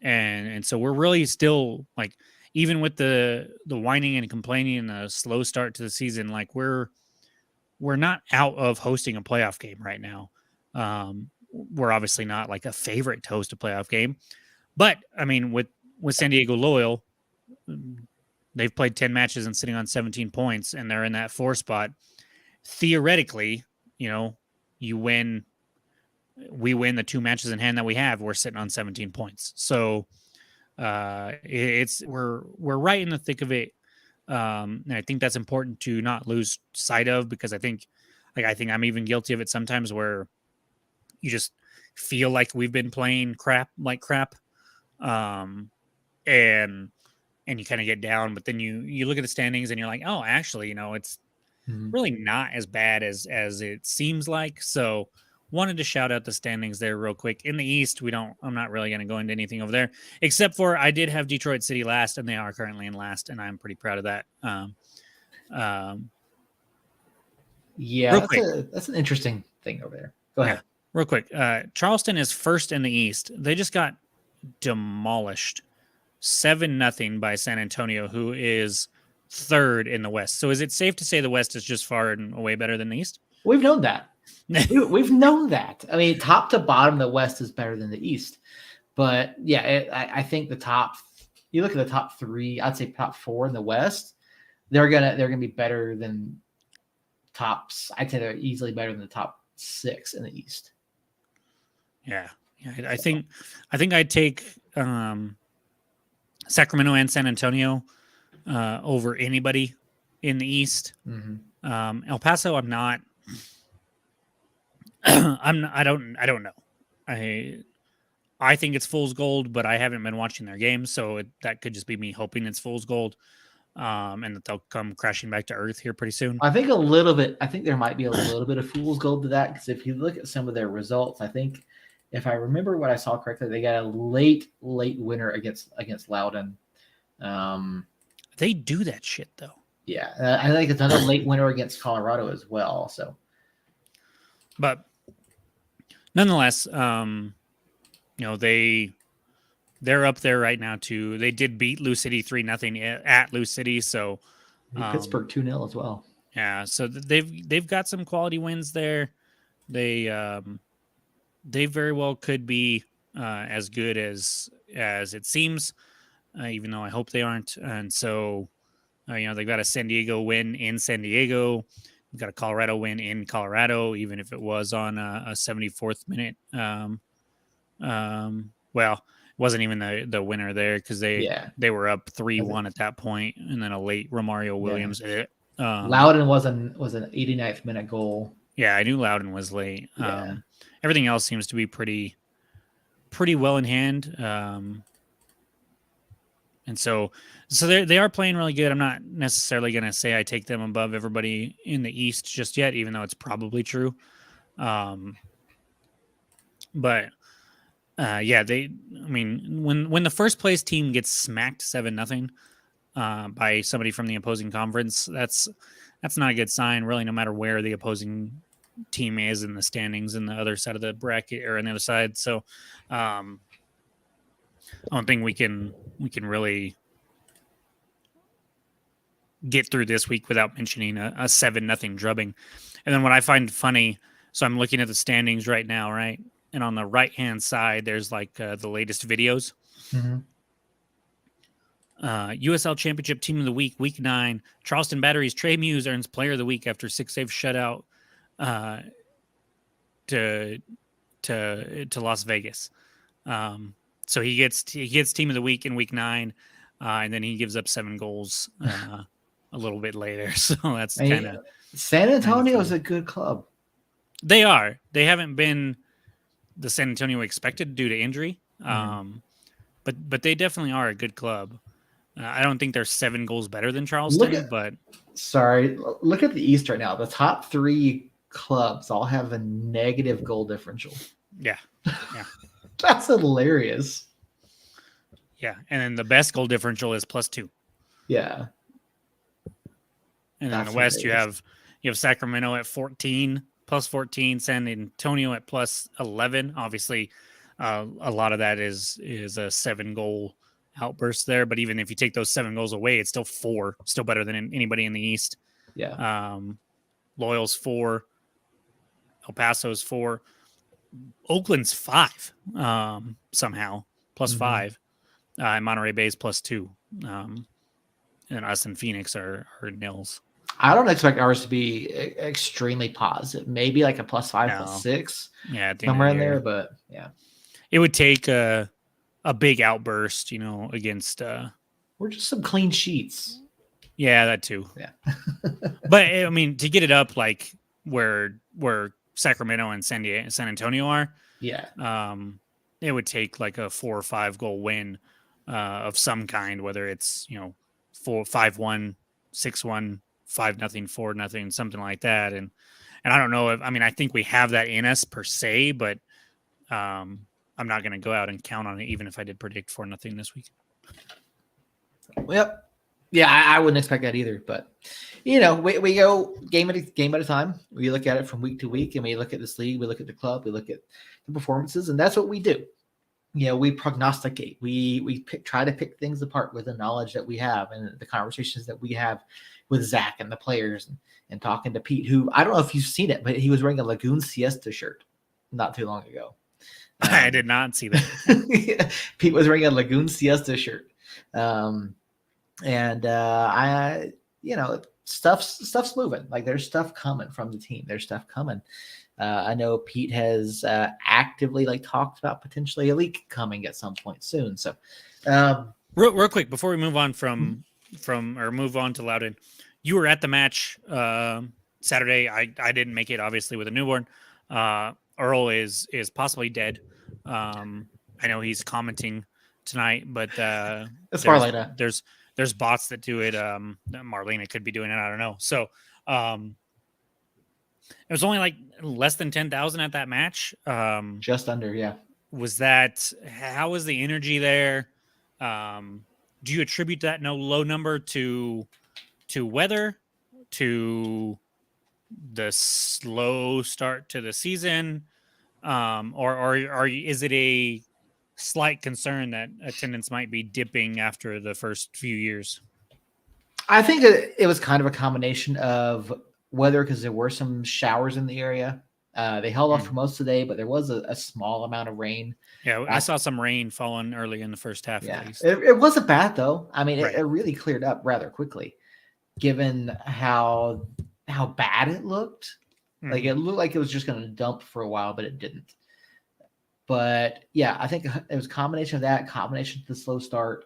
And so we're really still like, even with the whining and complaining and the slow start to the season, like we're not out of hosting a playoff game right now. We're obviously not like a favorite to host a playoff game, But I mean, with San Diego Loyal, they've played 10 matches and sitting on 17 points, and they're in that 4 spot. Theoretically, you win. We win the 2 matches in hand that we have. We're sitting on 17 points. So we're right in the thick of it. And I think that's important to not lose sight of, because I think I'm even guilty of it sometimes, where you just feel like we've been playing crap, and you kind of get down, but then you look at the standings and you're like, oh, actually, it's really not as bad as it seems like. So wanted to shout out the standings there real quick. In the East, I'm not really going to go into anything over there, except for I did have Detroit City last, and they are currently in last, and I'm pretty proud of that. Yeah, that's an interesting thing over there. Go ahead. Yeah, real quick. Charleston is first in the East. They just got demolished 7-0 by San Antonio, who is third in the West. So is it safe to say the West is just far and away better than the East? We've known that. We've known that. I mean, top to bottom, the West is better than the East. But yeah, I think you look at the top 3, I'd say top 4 in the West, they're gonna be better than tops. I'd say they're easily better than the top 6 in the East. Yeah. I think I'd take Sacramento and San Antonio over anybody in the East. El Paso, I'm not. I don't know. I think it's fool's gold, but I haven't been watching their games, so that could just be me hoping it's fool's gold, and that they'll come crashing back to earth here pretty soon. I think a little bit. I think there might be a little bit of fool's gold to that, because if you look at some of their results, I think, if I remember what I saw correctly, they got a late winner against Loudoun. They do that shit though. Yeah, I think it's another late winner against Colorado as well. So, but nonetheless, they're up there right now too. They did beat Lou City 3-0 at Lou City, so Pittsburgh 2-0 as well. Yeah, so they've got some quality wins there. They very well could be as good as it seems, even though I hope they aren't. And so, they've got a San Diego win in San Diego. We've got a Colorado win in Colorado, even if it was on a 74th minute. Well, it wasn't even the winner there, because they were up 3-1 at that point, and then a late Romario Williams hit. Loudoun was an 89th minute goal. Yeah, I knew Loudoun was late. Yeah. Everything else seems to be pretty well in hand. And so they are playing really good. I'm not necessarily going to say I take them above everybody in the East just yet, even though it's probably true. But when the first place team gets smacked 7-0 by somebody from the opposing conference, that's not a good sign, really, no matter where the opposing team is in the standings in the other side of the bracket or on the other side. So I don't think we can really get through this week without mentioning a 7-0 drubbing. And then what I find funny, so I'm looking at the standings right now, right? And on the right-hand side, there's like the latest videos. USL Championship Team of the Week, Week 9. Charleston Battery's Trey Muse earns Player of the Week after 6-save shutout to Las Vegas. So he gets Team of the Week in Week 9, and then he gives up 7 goals a little bit later. So that's kind of San Antonio is a good club. They are. They haven't been the San Antonio expected due to injury, but they definitely are a good club. I don't think they're 7 goals better than Charleston, look at the East right now. The top 3 clubs all have a negative goal differential. Yeah. That's hilarious. Yeah, and then the best goal differential is +2. Yeah. And then in the West, you have Sacramento at 14, +14, San Antonio at +11. Obviously, a lot of that is a 7-goal outburst there. But even if you take those 7 goals away, it's still 4, still better than anybody in the East. Yeah. Loyal's 4, El Paso's 4, Oakland's 5 somehow, plus 5. And Monterey Bay is plus 2. And us and Phoenix are nils. I don't expect ours to be extremely positive. Maybe like a plus 5, No. plus 6. Yeah, somewhere in there. But yeah, it would take a big outburst, against. We're just some clean sheets. Yeah, that too. Yeah. But I mean, to get it up like where Sacramento and San Antonio are, yeah, it would take like a 4 or 5 goal win of some kind, whether it's 5-1, 6-1, 5-0, 4-0, something like that. And I don't know I think we have that in us per se, but I'm not going to go out and count on it, even if I did predict 4-0 this week. Yep. Yeah, I wouldn't expect that either. But, we go game at a time. We look at it from week to week, and we look at this league. We look at the club. We look at the performances, and that's what we do. We prognosticate. We try to pick things apart with the knowledge that we have and the conversations that we have with Zach and the players and talking to Pete, who I don't know if you've seen it, but he was wearing a Lagoon Siesta shirt not too long ago. I did not see that. Pete was wearing a Lagoon Siesta shirt. Stuff's moving. Like there's stuff coming from the team. There's stuff coming. I know Pete has actively talked about potentially a leak coming at some point soon. So, real quick before we move on move on to Loudoun, you were at the match Saturday. I didn't make it, obviously, with a newborn. Earl is possibly dead. I know he's commenting tonight, but it's far later. There's bots that do it. Marlena could be doing it. I don't know. So it was only less than 10,000 at that match. Just under, yeah. How was the energy there? Do you attribute that low number to weather, to the slow start to the season, or is it a slight concern that attendance might be dipping after the first few years? I think it was kind of a combination of weather, because there were some showers in the area. They held off for most of the day, but there was a small amount of rain. Yeah, I saw some rain falling early in the first half. Yeah, at least. It wasn't bad though. I mean, right. it really cleared up rather quickly, given how bad it looked. Like it looked like it was just going to dump for a while, but it didn't. But yeah, I think it was a combination of that, combination of the slow start.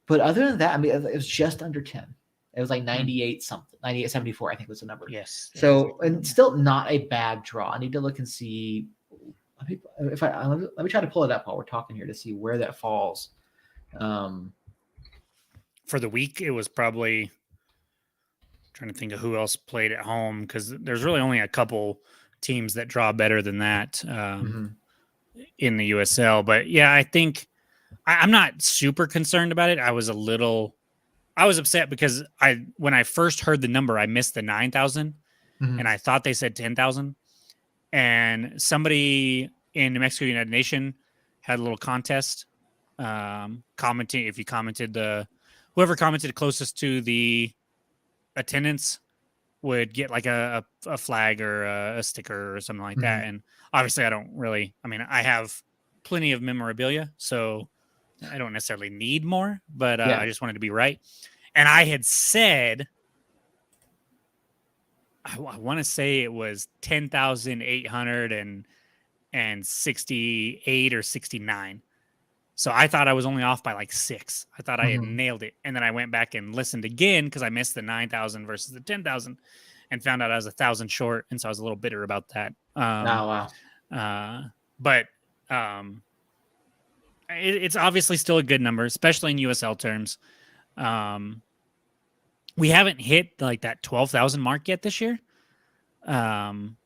But other than that, I mean, it was just under 10. It was like 98 something, 98.74, I think was the number. Yes. So, and still not a bad draw. I need to look and see. Let me try to pull it up while we're talking here to see where that falls. For the week, it was probably, trying to think of who else played at home, because there's really only a couple teams that draw better than that in the USL. But yeah, I think I'm not super concerned about it. I was upset because when I first heard the number, I missed the 9,000 and I thought they said 10,000. And somebody in New Mexico United Nation had a little contest commenting. If you commented, whoever commented closest to the attendance would get like a flag or a sticker or something like that. And obviously I have plenty of memorabilia, so I don't necessarily need more, but I just wanted to be right. And I had said, I want to say it was 10,868 or 69. So I thought I was only off by like 6. I thought I had nailed it. And then I went back and listened again because I missed the 9,000 versus the 10,000 and found out I was 1,000 short. And so I was a little bitter about that. But it's obviously still a good number, especially in USL terms. We haven't hit like that 12,000 mark yet this year. And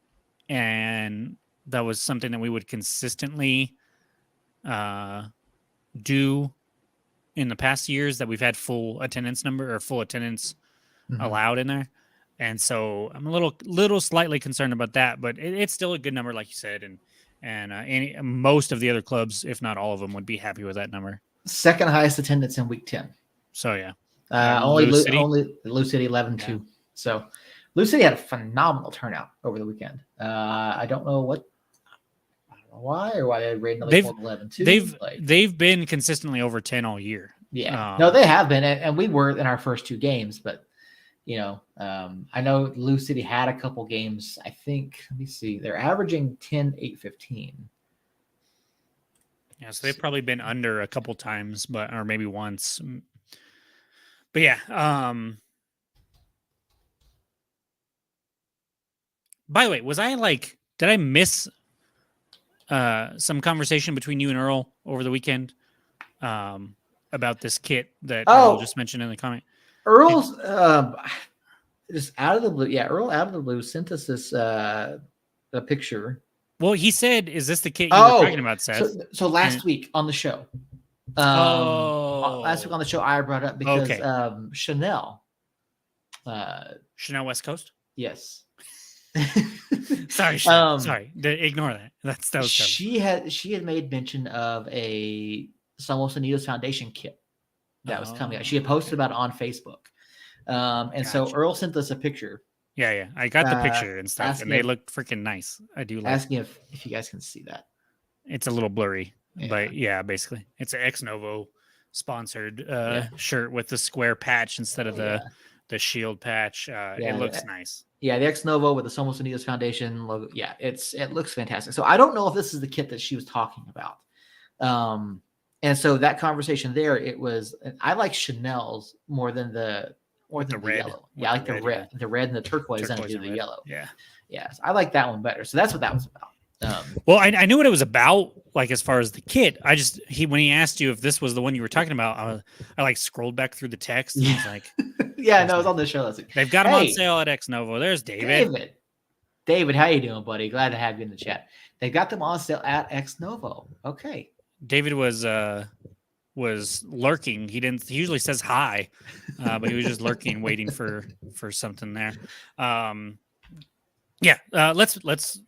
that was something that we would consistently do in the past years, that we've had full attendance allowed in there. And so I'm a little slightly concerned about that, but it's still a good number, like you said. And most of the other clubs, if not all of them, would be happy with that number. Second highest attendance in week 10. So yeah. Only Lou City 11-2. Yeah. So Lou City had a phenomenal turnout over the weekend. I don't know why or why they rated like They've 11 too. They've been consistently over 10 all year. Yeah, no, they have been, and we were in our first 2 games, but I know Lou City had a couple games. I think, let me see, they're averaging 10, 8, 15. Yeah, so they've probably been under a couple times, or maybe once. But yeah, by the way, did I miss some conversation between you and Earl over the weekend about this kit that Earl just mentioned in the comment? Earl's just out of the blue. Yeah, Earl out of the blue sent us this a picture. Well, he said, "Is this the kit you were talking about, Seth?" So last week on the show. Last week on the show, I brought up because Chanel. Chanel West Coast. Yes. Sorry, sorry. Ignore that. That was she had made mention of a Somos Unidos Foundation kit that was coming out. She had posted about it on Facebook, and so Earl sent us a picture. Yeah, I got the picture and stuff, and they look freaking nice. I do like. Asking if you guys can see that. It's a little blurry, but yeah, basically, it's an Ex Novo sponsored shirt with the square patch instead of the shield patch. It looks nice. Yeah, the Ex Novo with the Somos Unidos Foundation logo. Yeah, it looks fantastic. So I don't know if this is the kit that she was talking about. And so that conversation there, it was. I like Chanel's more than the red. Yellow. Yeah, I like the red and the turquoise and the yellow. Yeah. So I like that one better. So that's what that was about. Well, I knew what it was about, like as far as the kit. When he asked you if this was the one you were talking about, I like scrolled back through the text and was like, yeah, no, it's on the show. They've got them on sale at Ex Novo. There's David. David, how you doing, buddy? Glad to have you in the chat. They got them on sale at Ex Novo. Okay. David was lurking. He usually says hi, but he was just lurking, waiting for something there. Let's.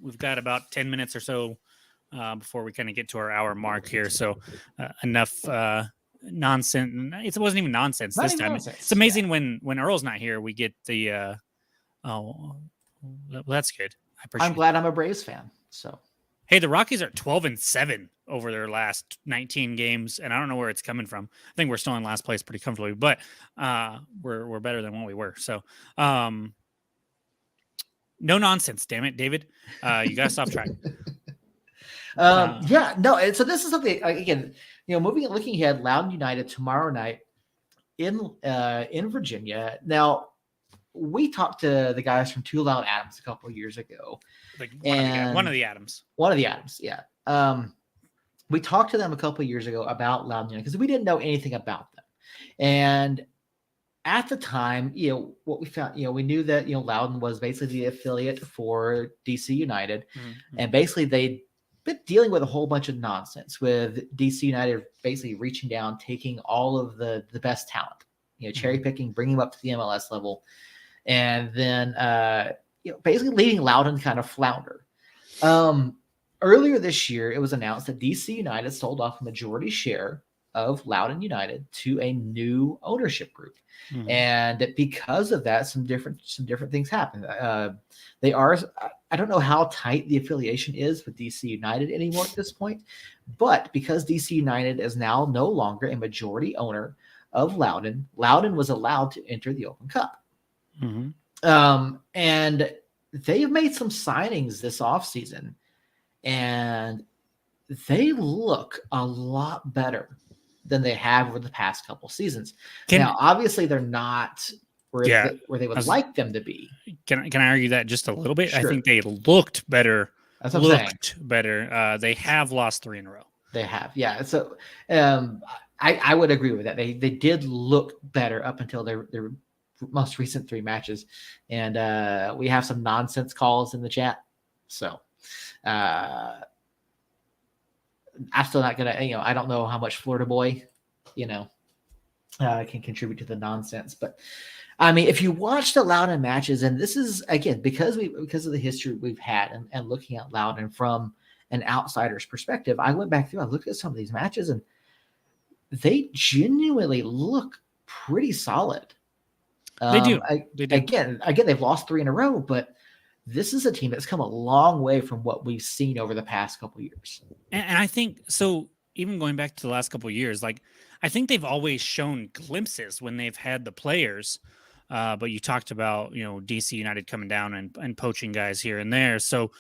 We've got about 10 minutes or so before we kind of get to our hour mark here. So enough nonsense. It wasn't even nonsense this time. Nonsense. It's amazing when Earl's not here, we get the. Well, that's good. I'm glad I'm a Braves fan. So. Hey, the Rockies are 12-7 over their last 19 games, and I don't know where it's coming from. I think we're still in last place pretty comfortably, but we're better than what we were. So, no nonsense, damn it, David. You gotta stop trying. So this is something again. Looking ahead, Loudoun United tomorrow night in Virginia. Now, we talked to the guys from Loudoun Adams a couple of years ago. One of the Adams, yeah. We talked to them a couple of years ago about Loudoun United because we didn't know anything about them. And at the time, what we found, we knew that, Loudoun was basically the affiliate for DC United. Mm-hmm. And basically they'd been dealing with a whole bunch of nonsense with DC United basically reaching down, taking all of the best talent, cherry picking, bringing them up to the MLS level. And then, basically leaving Loudoun kind of flounder. Earlier this year, it was announced that DC United sold off a majority share of Loudoun United to a new ownership group. Mm-hmm. And because of that, some different things happened. I don't know how tight the affiliation is with DC United anymore at this point, but because DC United is now no longer a majority owner of Loudoun was allowed to enter the Open Cup. Mm-hmm. And they've made some signings this offseason, and they look a lot better than they have over the past couple seasons. Now, obviously, they're not where they would like them to be. Can I argue that just a little bit? Sure. I think they looked better. That's what I'm saying. Better. They have lost 3 in a row. They have, yeah. So I would agree with that. They did look better up until their most recent 3 matches, and we have some nonsense calls in the chat. So I'm still not gonna, I don't know how much Florida Boy, can contribute to the nonsense, but I mean, if you watch the Loudoun matches, and this is again because of the history we've had and looking at Loudoun from an outsider's perspective, I went back through, I looked at some of these matches, and they genuinely look pretty solid. They do. Again, they've lost 3 in a row, but this is a team that's come a long way from what we've seen over the past couple of years. And I think so. Even going back to the last couple of years, like I think they've always shown glimpses when they've had the players. But you talked about DC United coming down and poaching guys here and there, so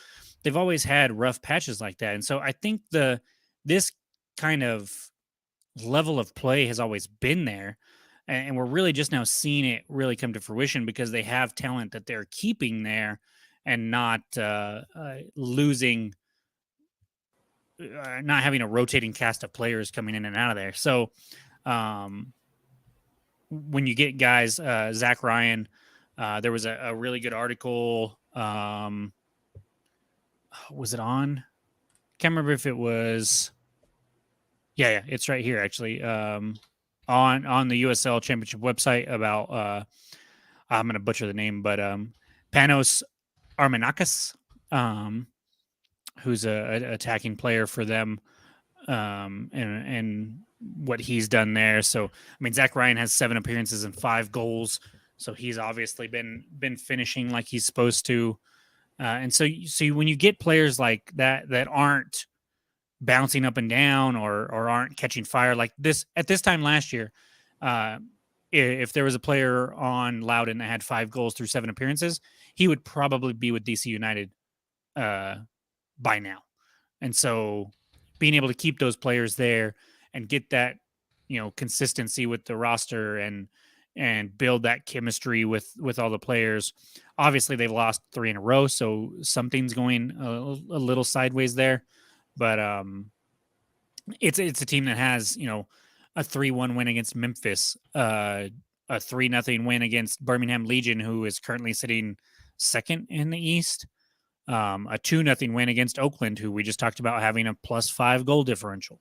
they've always had rough patches like that. And so I think this kind of level of play has always been there, and we're really just now seeing it really come to fruition because they have talent that they're keeping there and not losing. Not having a rotating cast of players coming in and out of there. So when you get guys, Zach Ryan, there was a really good article. Was it on? Can't remember if it was. Yeah, it's right here actually. On the USL Championship website about. I'm going to butcher the name, but Panos Armenakis. Who's a attacking player for them, and what he's done there. So, I mean, Zach Ryan has 7 appearances and 5 goals, so he's obviously been finishing like he's supposed to. And so when you get players like that aren't bouncing up and down or aren't catching fire like this at this time last year, if there was a player on Loudoun that had 5 goals through 7 appearances, he would probably be with DC United by now. And so being able to keep those players there and get that, consistency with the roster and build that chemistry with all the players. Obviously they've lost 3 in a row, so something's going a little sideways there, but it's a team that has, a 3-1 win against Memphis, a 3-0 win against Birmingham Legion, who is currently sitting second in the East. A 2-0 win against Oakland, who we just talked about having a +5 goal differential.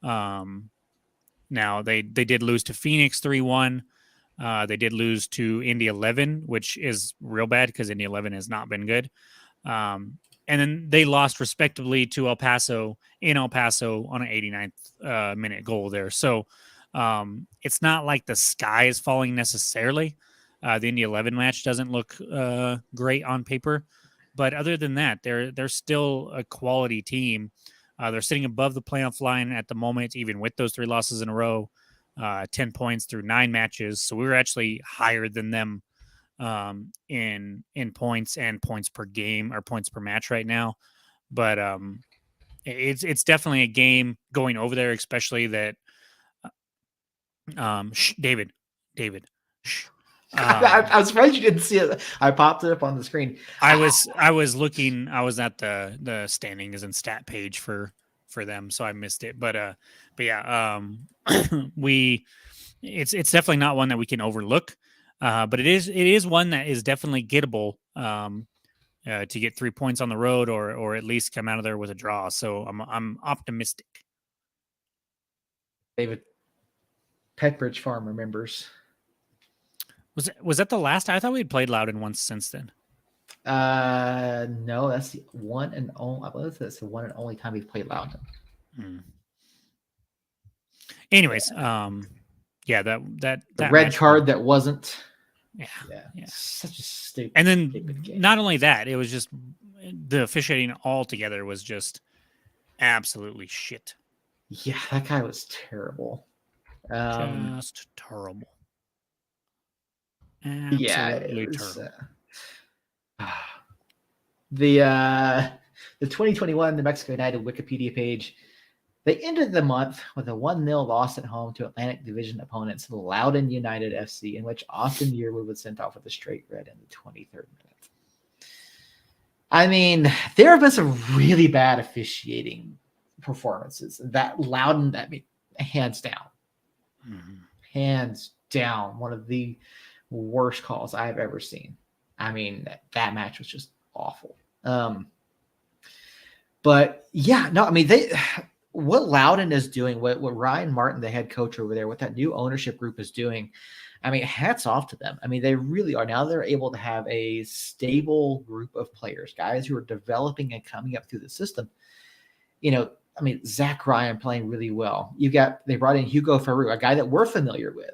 Now they did lose to Phoenix 3-1. They did lose to Indy 11, which is real bad because Indy 11 has not been good. And then they lost respectively to El Paso on an 89th minute goal there. So it's not like the sky is falling necessarily. The Indy 11 match doesn't look great on paper. But other than that, they're still a quality team. They're sitting above the playoff line at the moment, even with those 3 losses in a row, 10 points through 9 matches. So we were actually higher than them in points and points per game or points per match right now. But it's definitely a game going over there, especially that David. Shh. I was surprised you didn't see it. I popped it up on the screen. I was looking. I was at the standings and stat page for them, so I missed it. But yeah, it's definitely not one that we can overlook. But it is one that is definitely gettable to get 3 points on the road or at least come out of there with a draw. So I'm optimistic. David, Petbridge Farm remembers. Was that the last? I thought we had played Loudoun once since then. No, that's the one and only. I believe that's the one and only time we've played Loudoun. Anyways, yeah, that red card that wasn't. Yeah, such a stupid. And then not only that, it was just the officiating altogether was just absolutely shit. Yeah, that guy was terrible. Just terrible. Absolutely terrible. The 2021 New Mexico United Wikipedia page, they ended the month with a 1-0 loss at home to Atlantic Division opponents Loudoun United FC, in which Austin Yearwood was sent off with a straight red in the 23rd minute. I mean, there have been some really bad officiating performances. That Loudoun, hands down. Hands down, one of the worst calls I've ever seen. I mean, that match was just awful. But yeah, no, I mean, what Loudoun is doing, what Ryan Martin, the head coach over there, what that new ownership group is doing, I mean, hats off to them. I mean, they really are. Now they're able to have a stable group of players, guys who are developing and coming up through the system. I mean, Zach Ryan playing really well. They brought in Hugo Faru, a guy that we're familiar with.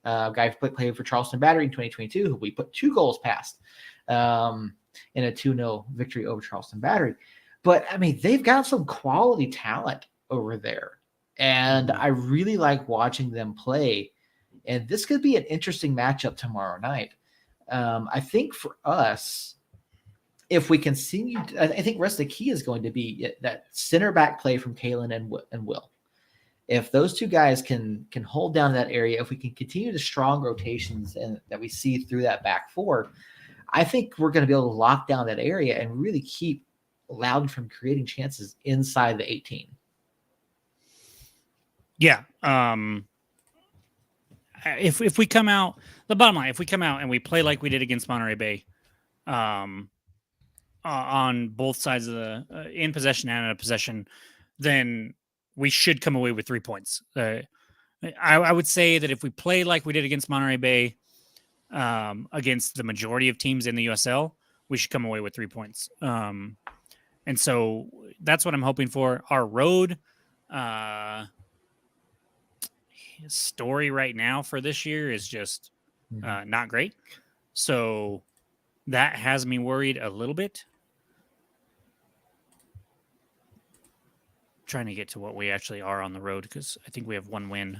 A guy who played for Charleston Battery in 2022, who we put 2 goals past. in a 2-0 victory over Charleston Battery. But I mean, they've got some quality talent over there, and I really like watching them play. And this could be an interesting matchup tomorrow night. I think for us, if we continue, I think rest of the key is going to be that center back play from Kalen and Will. If those two guys can hold down that area, if we can continue the strong rotations and that we see through that back four, I think we're going to be able to lock down that area and really keep Loudoun from creating chances inside the 18. Yeah. If we come out, the bottom line, if we come out and we play like we did against Monterey Bay, on both sides of the in possession and out of possession, then we should come away with 3 points. I would say that if we play like we did against Monterey Bay, against the majority of teams in the USL, we should come away with 3 points. And so that's what I'm hoping for. Our road story right now for this year is just not great. So that has me worried a little bit. Trying to get to what we actually are on the road, because I think we have 1 win.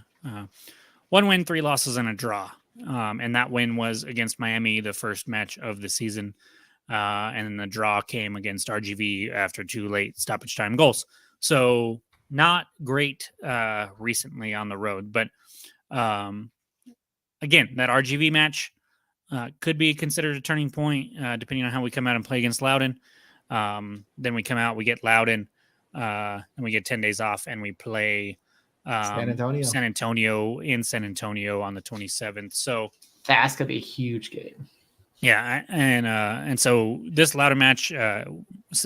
1 win, 3 losses, and a draw. And that win was against Miami, the first match of the season. And then the draw came against RGV after 2 late stoppage time goals. So not great recently on the road. But again, that RGV match could be considered a turning point, depending on how we come out and play against Loudoun. Then we come out, we get Loudoun, and we get 10 days off, and we play San Antonio in San Antonio on the 27th. So that's gonna be a huge game. Yeah, and so this Loudoun match,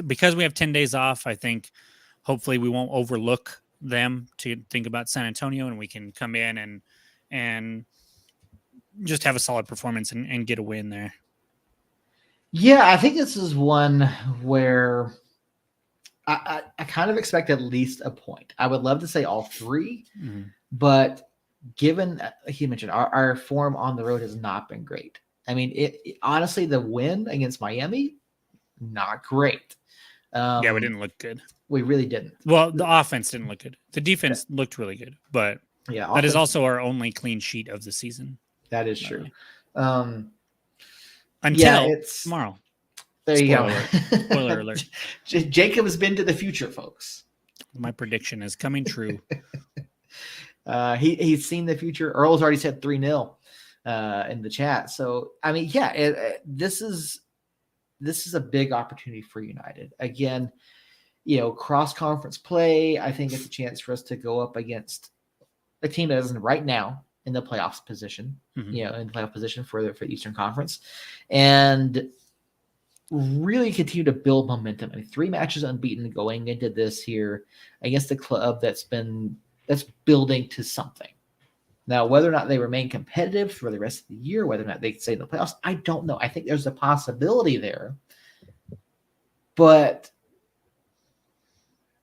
because we have 10 days off, I think hopefully we won't overlook them to think about San Antonio, and we can come in and just have a solid performance and get a win there. Yeah, I think this is one where I kind of expect at least a point. I would love to say all 3, but given, like you mentioned, our form on the road has not been great. I mean, honestly, the win against Miami, not great. Yeah, we didn't look good. We really didn't. Well, the offense didn't look good. The defense looked really good, but yeah, that is also our only clean sheet of the season. That is true. Until tomorrow. There you go. Spoiler alert. Jacob has been to the future, folks. My prediction is coming true. He's seen the future. Earl's already said 3-0 in the chat. So, I mean, yeah, this is a big opportunity for United. Again, cross-conference play, I think it's a chance for us to go up against a team that isn't right now in the playoffs position, in the playoff position for the Eastern Conference, and really continue to build momentum. I mean, 3 matches unbeaten going into this here against a club that's building to something. Now, whether or not they remain competitive for the rest of the year, whether or not they stay in the playoffs, I don't know. I think there's a possibility there. But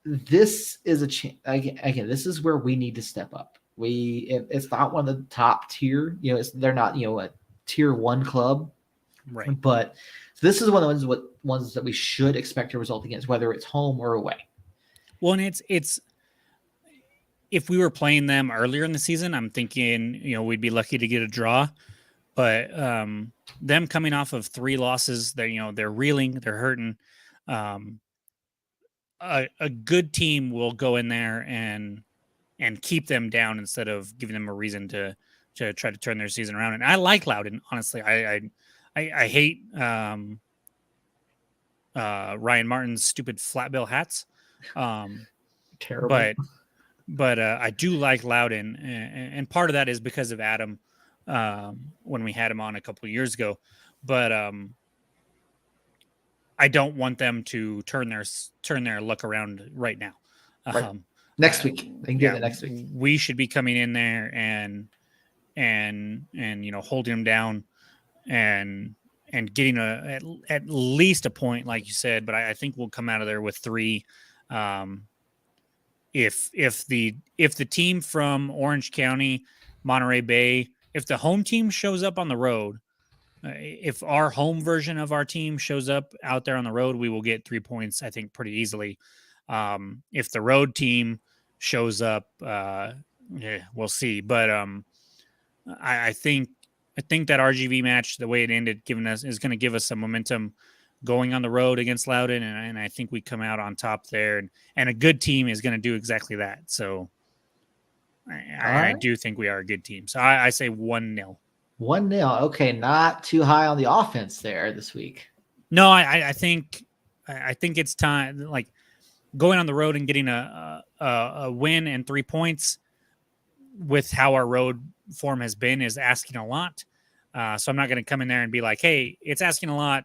this is a chance. Again, this is where we need to step up. It's not one of the top tier. They're not a tier 1 club, right? But this is one of the ones that we should expect to result against, whether it's home or away. Well, and it's if we were playing them earlier in the season, I'm thinking we'd be lucky to get a draw. But them coming off of 3 losses, they're reeling, they're hurting. A good team will go in there and keep them down instead of giving them a reason to try to turn their season around. And I like Loudoun, honestly. I hate Ryan Martin's stupid flat bill hats. Terrible. But I do like Loudoun, and part of that is because of Adam when we had him on a couple of years ago. But I don't want them to turn their luck around right now. Right. Next week, they can get it next week. We should be coming in there and holding them down and getting at least a point, like you said. But I think we'll come out of there with 3. If the team from Orange County, Monterey Bay, if the home team shows up on the road, if our home version of our team shows up out there on the road, we will get 3 points, I think, pretty easily. If the road team shows up, we'll see. But I think that RGV match, the way it ended, is going to give us some momentum going on the road against Loudoun, and I think we come out on top there. And a good team is going to do exactly that. So I do think we are a good team. So I say 1-0. 1-0. Okay, not too high on the offense there this week. No, I think it's time. Like going on the road and getting a win and 3 points with how our road form has been is asking a lot. So I'm not going to come in there and be like, "Hey, it's asking a lot,"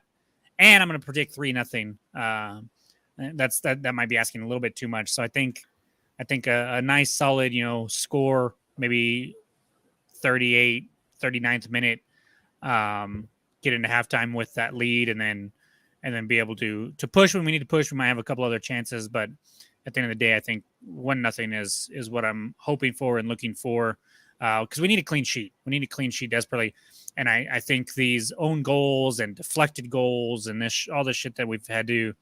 and I'm going to predict 3-0. That might be asking a little bit too much. So I think a nice solid, score, maybe 38, 39th minute, get into halftime with that lead, and then be able to push when we need to push. We might have a couple other chances, but at the end of the day, I think 1-0 is what I'm hoping for and looking for, because we need a clean sheet. We need a clean sheet desperately, and I think these own goals and deflected goals and all this shit that we've had to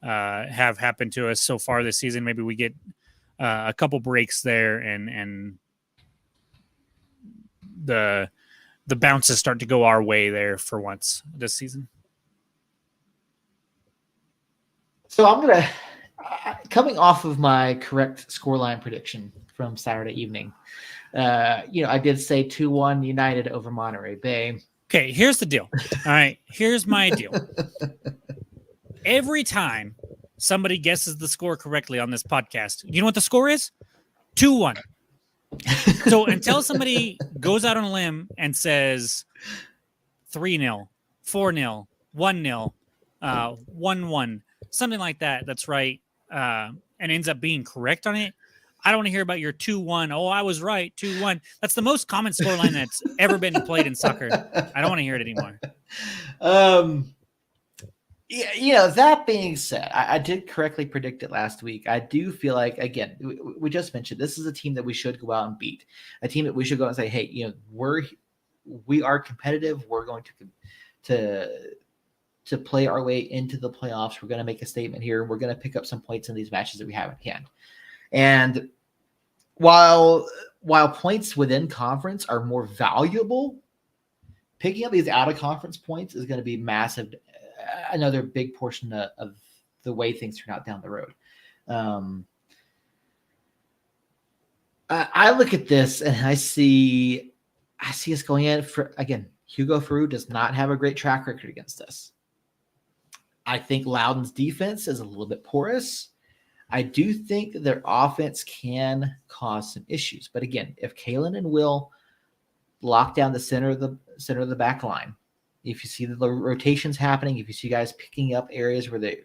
have happen to us so far this season. Maybe we get a couple breaks there, and the bounces start to go our way there for once this season. So I'm going to, coming off of my correct scoreline prediction from Saturday evening, I did say 2-1 United over Monterey Bay. Okay, here's the deal. All right, here's my deal. Every time somebody guesses the score correctly on this podcast, you know what the score is? 2-1. So until somebody goes out on a limb and says 3-0, 4-0, 1-0, 1-1, something like that, that's right, and ends up being correct on it, I don't want to hear about your 2-1. Oh, I was right, 2-1. That's the most common scoreline that's ever been played in soccer. I don't want to hear it anymore. That being said, I did correctly predict it last week. I do feel like, again, we just mentioned this is a team that we should go out and beat, a team that we should go out and say, hey, we are competitive. We're going to play our way into the playoffs. We're going to make a statement here. We're going to pick up some points in these matches that we have in hand. And while points within conference are more valuable, picking up these out of conference points is going to be massive. Another big portion of the way things turn out down the road. I look at this and I see us going in for, again, Hugo Faroux does not have a great track record against us. I think Loudoun's defense is a little bit porous. I do think their offense can cause some issues. But again, if Kalen and Will lock down the center of the back line, if you see the rotations happening, if you see guys picking up areas where they,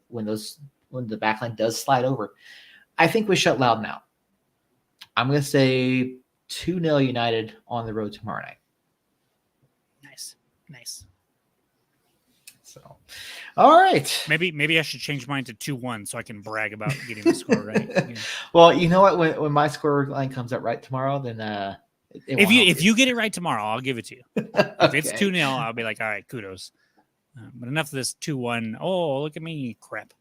when the back line does slide over, I think we shut Loudoun out. I'm going to say 2-0 United on the road tomorrow night. Nice. So, all right. Maybe I should change mine to 2-1 so I can brag about getting the score right. Yeah. Well, you know what? When my score line comes up right tomorrow, then if you get it right tomorrow, I'll give it to you. Okay. If it's 2-0, I'll be like, all right, kudos. But enough of this 2-1. Oh, look at me, crap.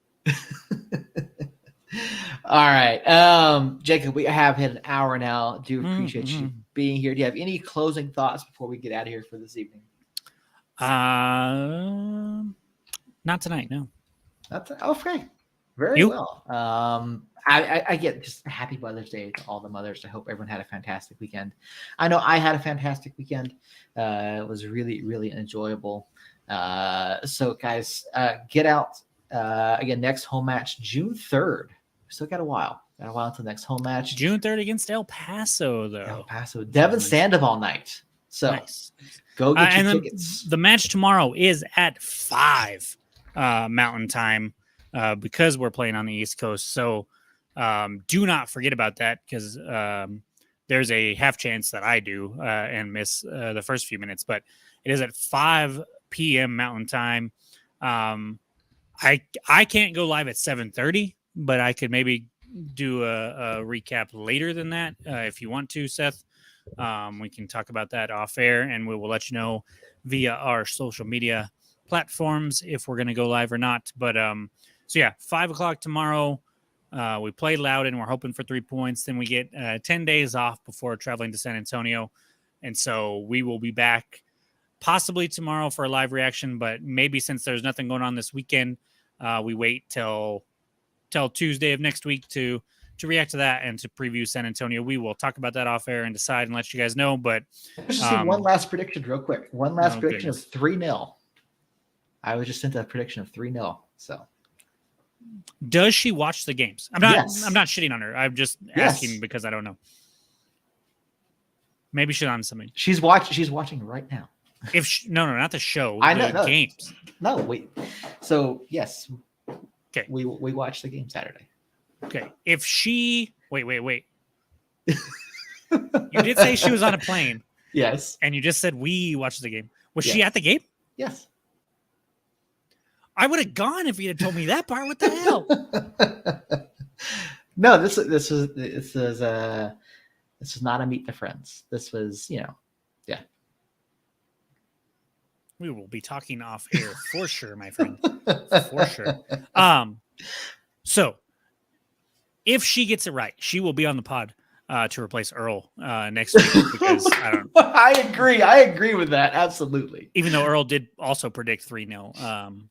All right, Jacob, we have hit an hour now. Do appreciate you being here. Do you have any closing thoughts before we get out of here for this evening? Not tonight, no. Okay. Very well. I get just happy Mother's Day to all the mothers. I hope everyone had a fantastic weekend. I know I had a fantastic weekend. It was really, really enjoyable. So guys, get out. Again, next home match, June 3rd. Still got a while. Got a while until next home match. June 3rd against El Paso, though. El Paso. Devin Sandoval night. So nice. Go get your tickets. The match tomorrow is at 5 Mountain Time because we're playing on the East Coast. So do not forget about that, because there's a half chance that I do and miss the first few minutes. But it is at 5 p.m. Mountain Time. I can't go live at 7:30, but I could maybe do a recap later than that if you want to, Seth. We can talk about that off air, and we will let you know via our social media platforms if we're going to go live or not. But so yeah, 5:00 tomorrow. We play Loudoun. We're hoping for 3 points. Then we get 10 days off before traveling to San Antonio. And so we will be back possibly tomorrow for a live reaction, but maybe since there's nothing going on this weekend, we wait till Tuesday of next week to react to that and to preview San Antonio. We will talk about that off air and decide and let you guys know. But let's just see one last prediction real quick. One last prediction of 3-0. I was just sent a prediction of 3-0. So does she watch the games? I'm not shitting on her. I'm just asking because I don't know. Maybe she's on something. She's watching right now. No, not the show. I know the games. No, wait. So yes. Okay. We watched the game Saturday. Okay. If she wait. You did say she was on a plane. Yes. And you just said we watched the game. Was she at the game? Yes. I would have gone if you had told me that part. What the hell? No, this was not a meet the friends. This was, yeah. We will be talking off air for sure, my friend. For sure. So if she gets it right, she will be on the pod to replace Earl next week because I don't. I agree with that. Absolutely. Even though Earl did also predict 3-0.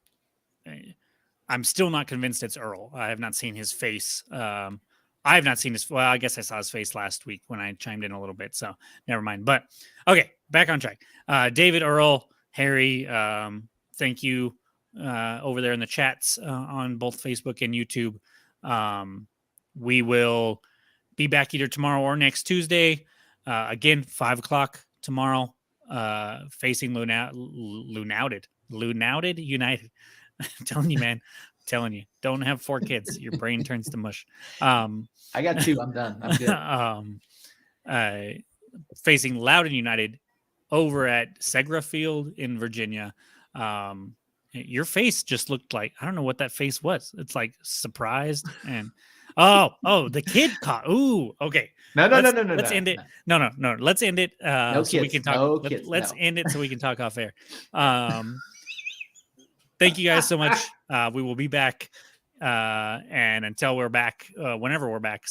I'm still not convinced it's Earl. I have not seen his face. I have not seen his. Well, I guess I saw his face last week when I chimed in a little bit. So never mind. But okay, back on track. David, Earl, Harry, thank you over there in the chats on both Facebook and YouTube. We will be back either tomorrow or next Tuesday. Again, 5:00 tomorrow. Facing Loudoun United. I'm telling you, man. Telling you, don't have 4 kids. Your brain turns to mush. I got 2. I'm done. I'm good. Facing Loudoun United over at Segra Field in Virginia. Your face just looked like, I don't know what that face was. It's like surprised and the kid caught. Ooh, okay. No. Let's end it. No. Let's end it. No so kids. We can talk. No kids. Let's end it so we can talk off air. Thank you guys so much. We will be back. And until we're back, whenever we're back.